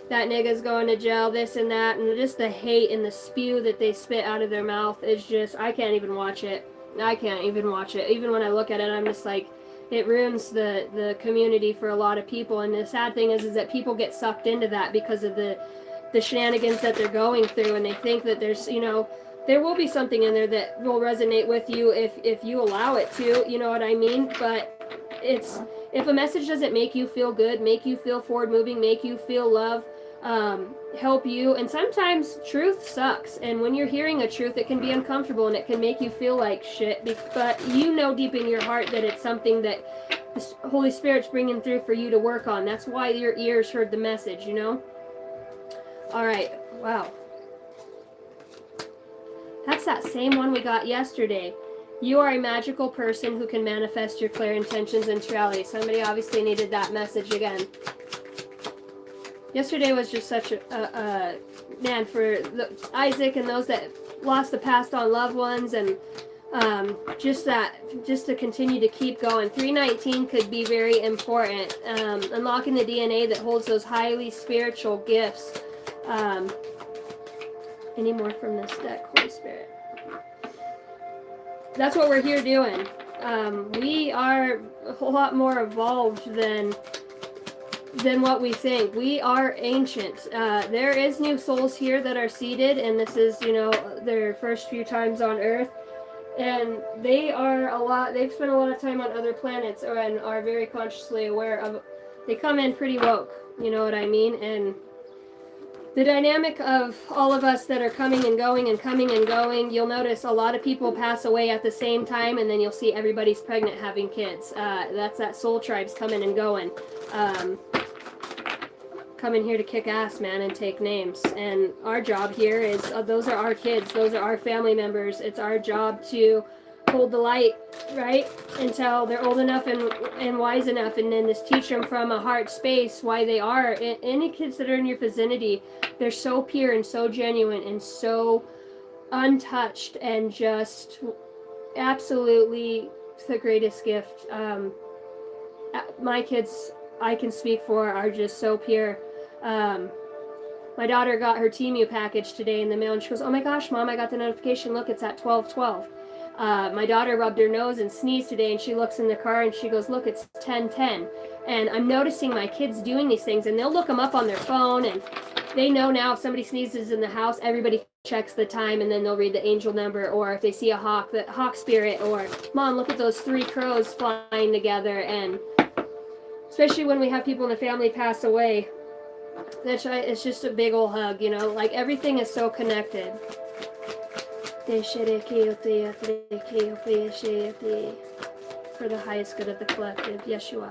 that nigga's going to jail, this and that, and just the hate and the spew that they spit out of their mouth is just, I can't even watch it. I can't even watch it. Even when I look at it, I'm just like, it ruins the community for a lot of people. And the sad thing is that people get sucked into that because of the shenanigans that they're going through, and they think that there's, you know, there will be something in there that will resonate with you if you allow it to, you know what I mean? But it's, if a message doesn't make you feel good, make you feel forward moving, make you feel love, help you, and sometimes truth sucks, and when you're hearing a truth, it can be uncomfortable and it can make you feel like shit, but you know deep in your heart that it's something that the Holy Spirit's bringing through for you to work on. That's why your ears heard the message, you know? Alright, wow. That's that same one we got yesterday. You are a magical person who can manifest your clear intentions into reality. Somebody obviously needed that message again. Yesterday was just such a man, for Isaac and those that lost the passed on loved ones, and just to continue to keep going. 319 could be very important. Unlocking the DNA that holds those highly spiritual gifts. Any more from this deck, Holy Spirit? That's what we're here doing. We are a whole lot more evolved than what we think. We are ancient. There is new souls here that are seated, and this is, you know, their first few times on Earth. And they've spent a lot of time on other planets and are very consciously aware of, they come in pretty woke, you know what I mean? And the dynamic of all of us that are coming and going and coming and going, you'll notice a lot of people pass away at the same time, and then you'll see everybody's pregnant having kids. That's that soul tribe's coming and going. Coming here to kick ass, man, and take names. And our job here is, those are our kids, those are our family members. It's our job to hold the light, right, until they're old enough and wise enough, and then just teach them from a heart space why they are. Any kids that are in your vicinity, they're so pure and so genuine and so untouched and just absolutely the greatest gift. My kids, I can speak for, are just so pure. My daughter got her TMU package today in the mail, and she goes, "Oh my gosh, Mom, I got the notification. Look, it's at 12:12. My daughter rubbed her nose and sneezed today, and she looks in the car and she goes, "Look, it's 10:10. And I'm noticing my kids doing these things, and they'll look them up on their phone, and they know now if somebody sneezes in the house, everybody checks the time, and then they'll read the angel number, or if they see a hawk, the hawk spirit, or Mom, look at those 3 crows flying together." And especially when we have people in the family pass away, it's just a big old hug, you know, like everything is so connected. For the highest good of the collective, Yeshua.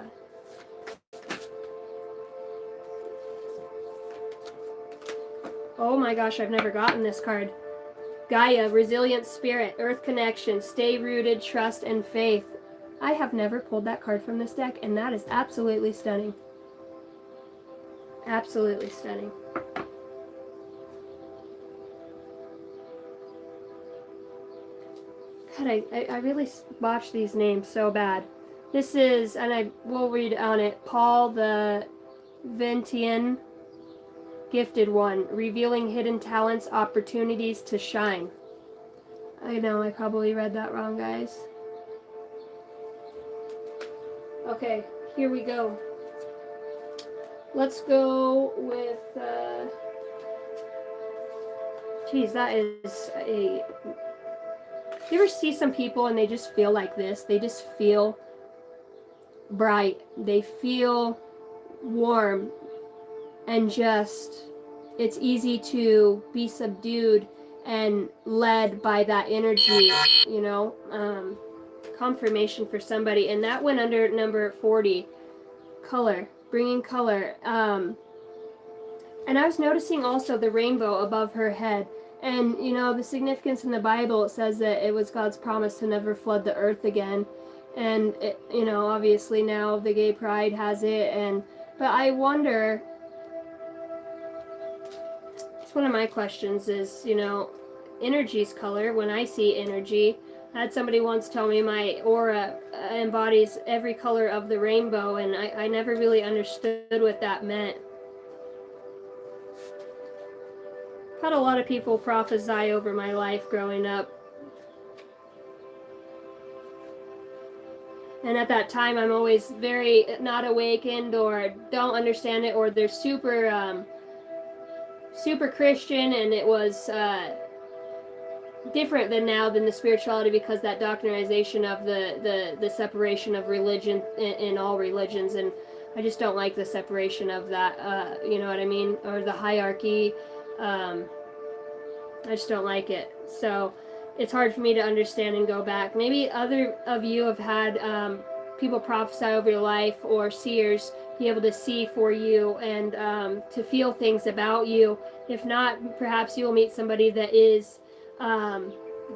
Oh my gosh, I've never gotten this card. Gaia, resilient spirit, earth connection, stay rooted, trust, and faith. I have never pulled that card from this deck, and that is absolutely stunning. Absolutely stunning. God, I really botched these names so bad. This is, and I will read on it, Paul the Ventian, Gifted One, revealing hidden talents, opportunities to shine. I know, I probably read that wrong, guys. Okay, here we go. Let's go with, geez, that is a... You ever see some people and they just feel like this? They just feel bright. They feel warm and just, it's easy to be subdued and led by that energy, you know? Confirmation for somebody. And that went under number 40, color, bringing color. And I was noticing also the rainbow above her head. And, you know, the significance in the Bible, it says that it was God's promise to never flood the earth again. And, it, you know, obviously now the gay pride has it. But I wonder, it's one of my questions is, you know, energy's color. When I see energy, I had somebody once tell me my aura embodies every color of the rainbow. And I never really understood what that meant. Had a lot of people prophesy over my life growing up. And at that time, I'm always very not awakened or don't understand it, or they're super Christian, and it was different than now than the spirituality, because that doctrinization of the separation of religion in all religions, and I just don't like the separation of that, you know what I mean, or the hierarchy. I just don't like it. So it's hard for me to understand and go back. Maybe other of you have had people prophesy over your life, or seers be able to see for you and to feel things about you. If not, perhaps you will meet somebody that is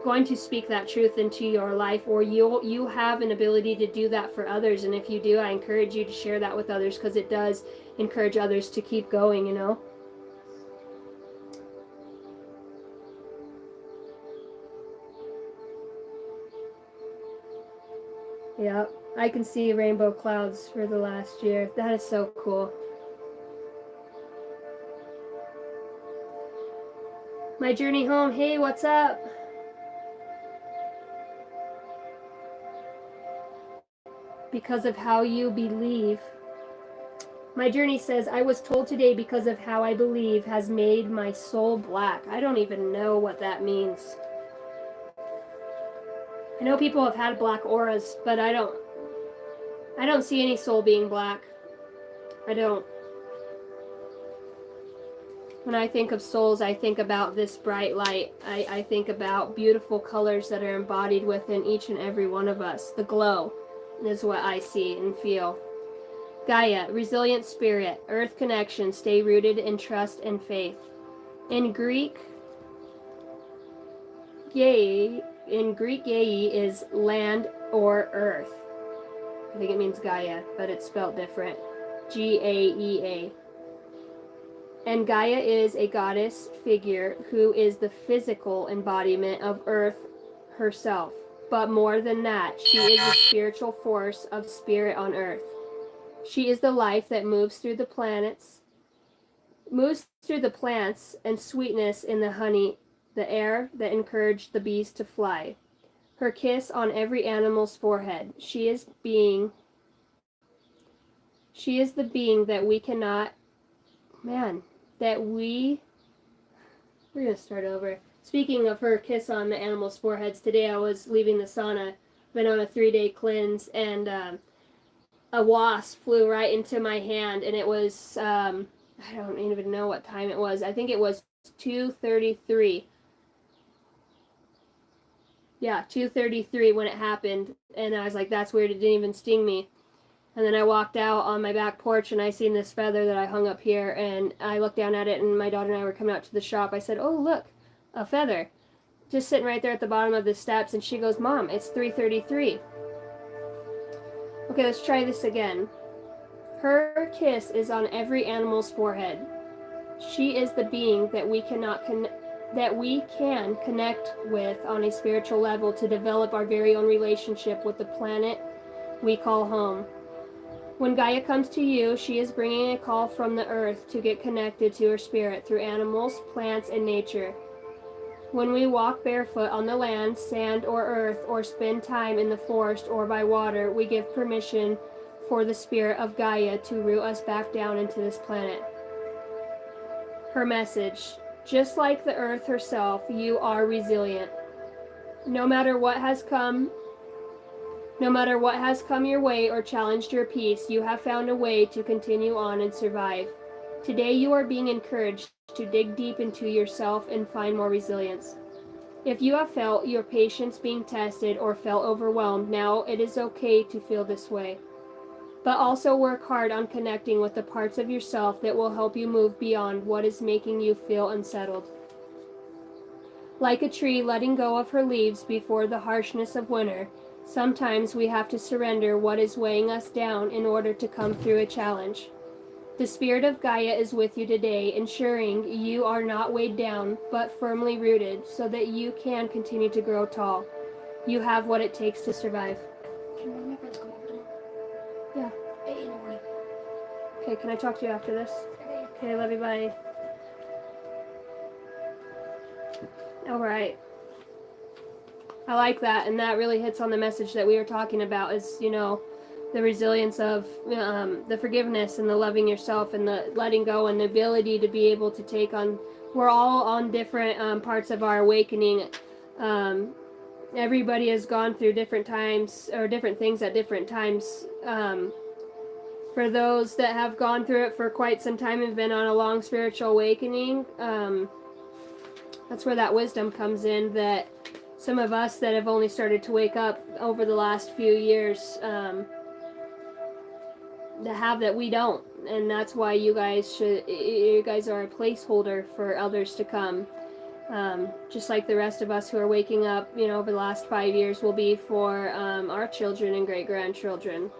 going to speak that truth into your life, or you have an ability to do that for others. And if you do, I encourage you to share that with others, because it does encourage others to keep going, you know. Yeah, I can see rainbow clouds for the last year. That is so cool. My journey home. Hey, what's up? Because of how you believe. My journey says, I was told today because of how I believe has made my soul black. I don't even know what that means. I know people have had black auras, but I don't see any soul being black. I don't. When I think of souls, I think about this bright light. I think about beautiful colors that are embodied within each and every one of us. The glow is what I see and feel. Gaia, resilient spirit, earth connection, stay rooted in trust and faith. In Greek, Gaia is land or earth. I think it means Gaia, but it's spelled different. Gaea. And Gaia is a goddess figure who is the physical embodiment of Earth herself. But more than that, she is the spiritual force of spirit on Earth. She is the life that moves through the plants and sweetness in the honey, the air that encouraged the bees to fly. Her kiss on every animal's forehead. She is the being that we cannot, we're going to start over. Speaking of her kiss on the animals' foreheads, today I was leaving the sauna, been on a 3-day cleanse, and a wasp flew right into my hand, and it was, I don't even know what time it was. I think it was 2:33. Yeah, 2:33 when it happened, and I was like, that's weird, it didn't even sting me. And then I walked out on my back porch, and I seen this feather that I hung up here, and I looked down at it, and my daughter and I were coming out to the shop. I said, oh, look, a feather. Just sitting right there at the bottom of the steps, and she goes, Mom, it's 3:33. Okay, let's try this again. Her kiss is on every animal's forehead. She is the being that we can connect with on a spiritual level to develop our very own relationship with the planet we call home. When Gaia comes to you, she is bringing a call from the earth to get connected to her spirit through animals, plants, and nature. When we walk barefoot on the land, sand, or earth, or spend time in the forest or by water, we give permission for the spirit of Gaia to root us back down into this planet. Her message: just like the earth herself, you are resilient. No matter what has come your way or challenged your peace, you have found a way to continue on and survive. Today you are being encouraged to dig deep into yourself and find more resilience. If you have felt your patience being tested or felt overwhelmed, now it is okay to feel this way. But also work hard on connecting with the parts of yourself that will help you move beyond what is making you feel unsettled. Like a tree letting go of her leaves before the harshness of winter, sometimes we have to surrender what is weighing us down in order to come through a challenge. The spirit of Gaia is with you today, ensuring you are not weighed down, but firmly rooted, so that you can continue to grow tall. You have what it takes to survive. Can one of my friends come over tomorrow? Yeah. 8 in the morning. Okay, can I talk to you after this? Okay, love you, bye. Alright. I like that, and that really hits on the message that we were talking about is, the resilience of the forgiveness and the loving yourself and the letting go and the ability to be able to take on. We're all on different parts of our awakening. Everybody has gone through different times or different things at different times. For those that have gone through it for quite some time and been on a long spiritual awakening, that's where that wisdom comes in, that some of us that have only started to wake up over the last few years that we don't, and that's why you guys are a placeholder for others to come, just like the rest of us who are waking up over the last 5 years will be for our children and great-grandchildren.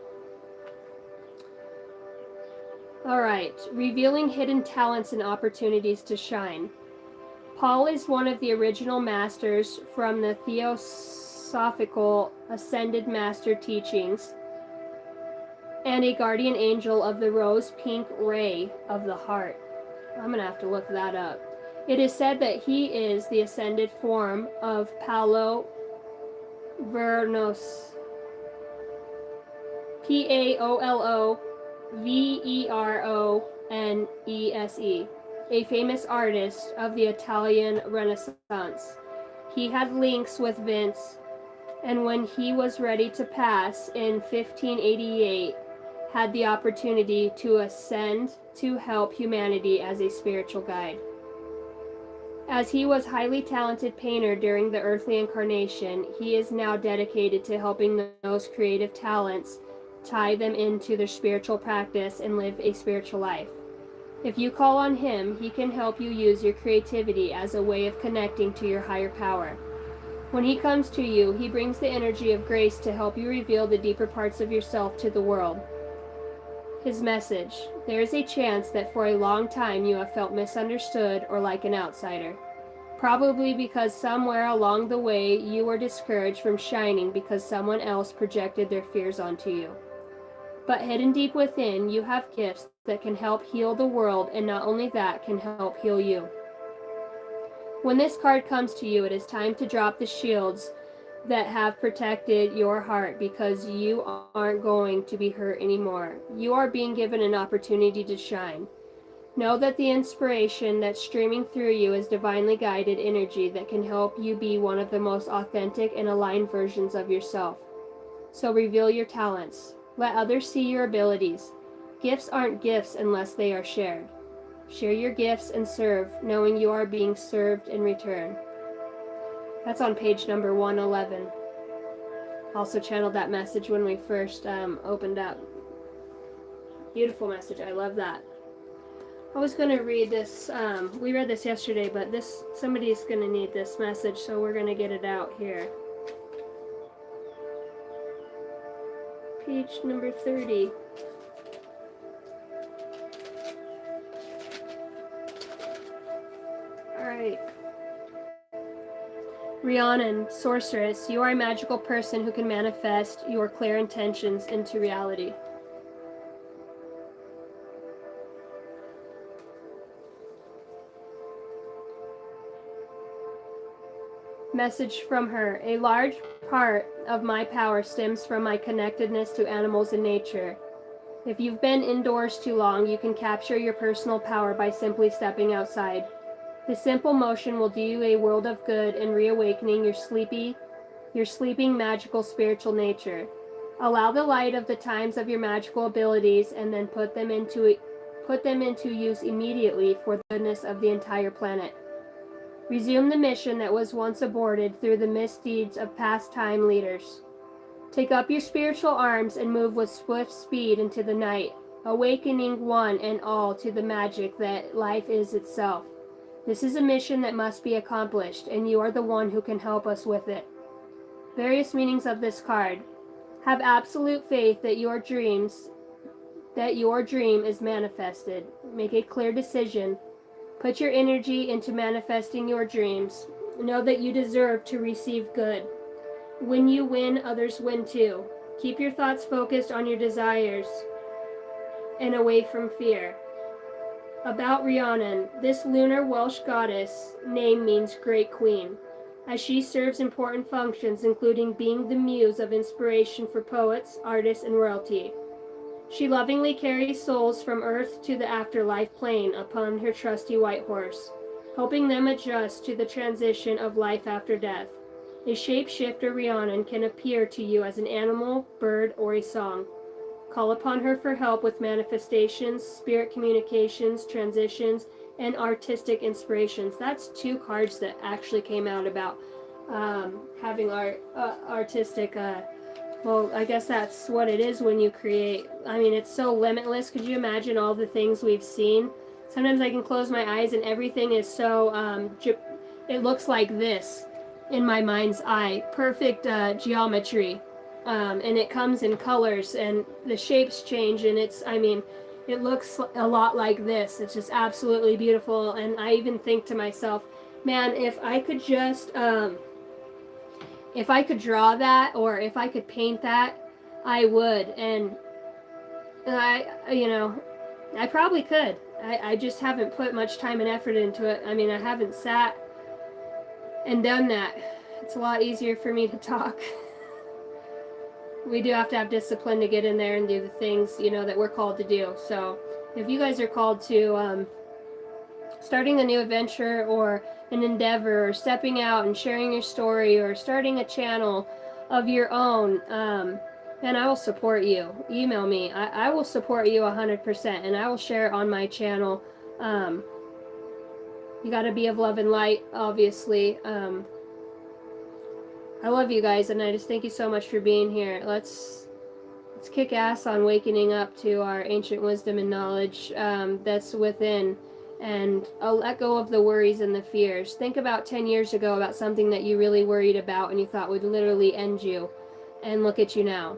All right, revealing hidden talents and opportunities to shine. Paul is one of the original masters from the Theosophical Ascended Master teachings and a guardian angel of the rose pink ray of the heart. I'm going to have to look that up. It is said that he is the ascended form of Paolo Veronese. Paoloveronese, a famous artist of the Italian Renaissance. He had links with Vince, and when he was ready to pass in 1588, had the opportunity to ascend to help humanity as a spiritual guide. As he was a highly talented painter during the earthly incarnation, he is now dedicated to helping those creative talents tie them into their spiritual practice and live a spiritual life. If you call on him, he can help you use your creativity as a way of connecting to your higher power. When he comes to you, he brings the energy of grace to help you reveal the deeper parts of yourself to the world. His message: there is a chance that for a long time you have felt misunderstood or like an outsider. Probably because somewhere along the way you were discouraged from shining because someone else projected their fears onto you. But hidden deep within, you have gifts that can help heal the world, and not only that, can help heal you. When this card comes to you, it is time to drop the shields that have protected your heart, because you aren't going to be hurt anymore. You are being given an opportunity to shine. Know that the inspiration that's streaming through you is divinely guided energy that can help you be one of the most authentic and aligned versions of yourself. So reveal your talents. Let others see your abilities. Gifts aren't gifts unless they are shared. Share your gifts and serve, knowing you are being served in return. That's on page number 111. Also channeled that message when we first opened up. Beautiful message. I love that. I was going to read this. We read this yesterday, but somebody's going to need this message, so we're going to get it out here. Page number 30. Alright. Rhiannon, sorceress, you are a magical person who can manifest your clear intentions into reality. Message from her. A large part of my power stems from my connectedness to animals and nature. If you've been indoors too long, you can capture your personal power by simply stepping outside. This simple motion will do you a world of good in reawakening your sleeping magical spiritual nature. Allow the light of the times of your magical abilities and then put them into use immediately for the goodness of the entire planet. Resume the mission that was once aborted through the misdeeds of past time leaders. Take up your spiritual arms and move with swift speed into the night, awakening one and all to the magic that life is itself. This is a mission that must be accomplished, and you are the one who can help us with it. Various meanings of this card. Have absolute faith that your dream is manifested. Make a clear decision. Put your energy into manifesting your dreams. Know that you deserve to receive good. When you win, others win too. Keep your thoughts focused on your desires and away from fear. About Rhiannon, this lunar Welsh goddess name means Great Queen, as she serves important functions including being the muse of inspiration for poets, artists, and royalty. She lovingly carries souls from Earth to the afterlife plane upon her trusty white horse, helping them adjust to the transition of life after death. A shapeshifter Rhiannon can appear to you as an animal, bird, or a song. Call upon her for help with manifestations, spirit communications, transitions, and artistic inspirations. That's 2 cards that actually came out about having artistic. Well, I guess that's what it is when you create. I mean, it's so limitless. Could you imagine all the things we've seen? Sometimes I can close my eyes and everything is so, it looks like this in my mind's eye. Perfect geometry. And it comes in colors and the shapes change and it looks a lot like this. It's just absolutely beautiful. And I even think to myself, man, if I could just, if I could draw that or if I could paint that, I would. And I probably could. I just haven't put much time and effort into it. I mean, I haven't sat and done that. It's a lot easier for me to talk. We do have to have discipline to get in there and do the things, that we're called to do. So if you guys are called to starting a new adventure or an endeavor or stepping out and sharing your story or starting a channel of your own, then I will support you. Email me. I will support you 100% and I will share it on my channel. You got to be of love and light, obviously. I love you guys, and I just thank you so much for being here. Let's kick ass on wakening up to our ancient wisdom and knowledge that's within, and I'll let go of the worries and the fears. Think about 10 years ago about something that you really worried about and you thought would literally end you, and look at you now.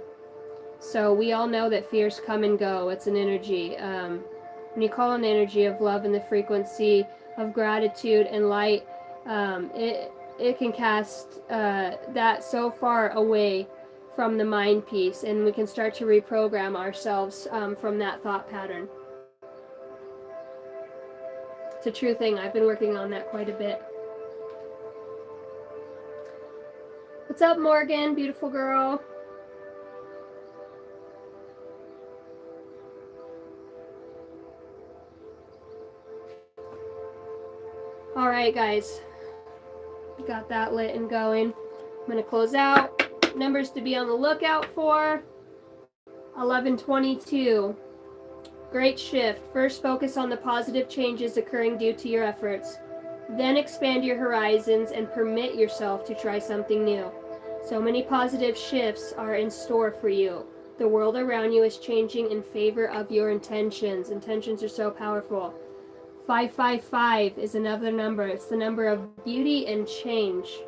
So we all know that fears come and go. It's an energy. When you call on the energy of love and the frequency of gratitude and light, it can cast that so far away from the mind piece, and we can start to reprogram ourselves from that thought pattern. It's a true thing. I've been working on that quite a bit. What's up, Morgan? Beautiful girl. All right, guys. Got that lit and going. I'm going to close out. Numbers to be on the lookout for. 1122. Great shift. First, focus on the positive changes occurring due to your efforts. Then expand your horizons and permit yourself to try something new. So many positive shifts are in store for you. The world around you is changing in favor of your intentions. Intentions are so powerful. 555 is another number. It's the number of beauty and change.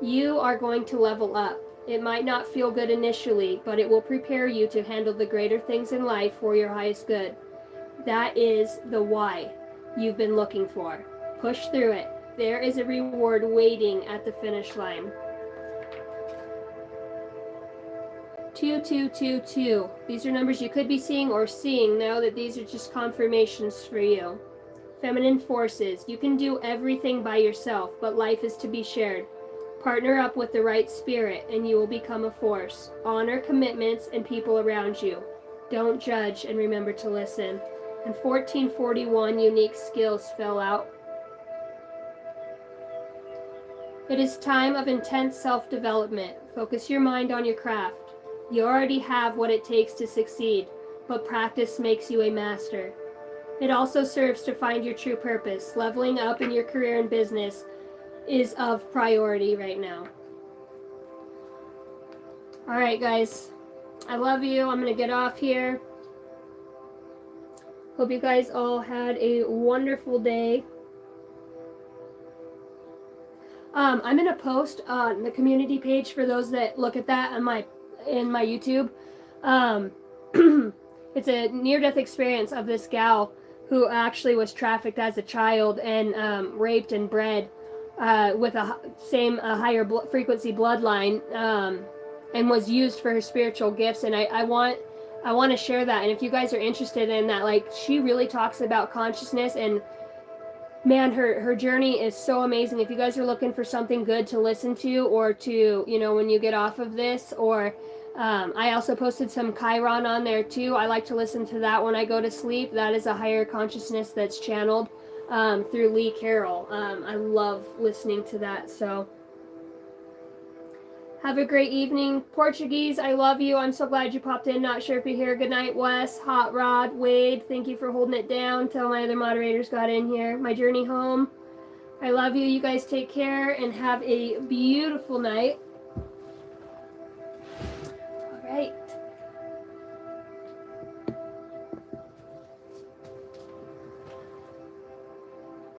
You are going to level up. It might not feel good initially, but it will prepare you to handle the greater things in life for your highest good. That is the why you've been looking for. Push through it. There is a reward waiting at the finish line. 2222. These are numbers you could be seeing or seeing. Know that these are just confirmations for you. Feminine forces. You can do everything by yourself, but life is to be shared. Partner up with the right spirit and you will become a force. Honor commitments and people around you. Don't judge and remember to listen. And 1441 unique skills fell out. It is time of intense self-development. Focus your mind on your craft. You already have what it takes to succeed, but practice makes you a master. It also serves to find your true purpose. Leveling up in your career and business is of priority right now. All right, guys. I love you. I'm going to get off here. Hope you guys all had a wonderful day. I'm going to post on the community page for those that look at that in my YouTube. It's a near-death experience of this gal who actually was trafficked as a child and raped and bred with a higher frequency bloodline, and was used for her spiritual gifts. And I want to share that. And if you guys are interested in that, like, she really talks about consciousness, and man, her journey is so amazing. If you guys are looking for something good to listen to, or to, when you get off of this, or I also posted some Chiron on there too. I like to listen to that when I go to sleep. That is a higher consciousness that's channeled through Lee Carroll. I love listening to that. So have a great evening. Portuguese, I love you. I'm so glad you popped in. Not sure if you're here. Good night, Wes, Hot Rod, Wade. Thank you for holding it down till my other moderators got in here. My journey home. I love you. You guys take care and have a beautiful night.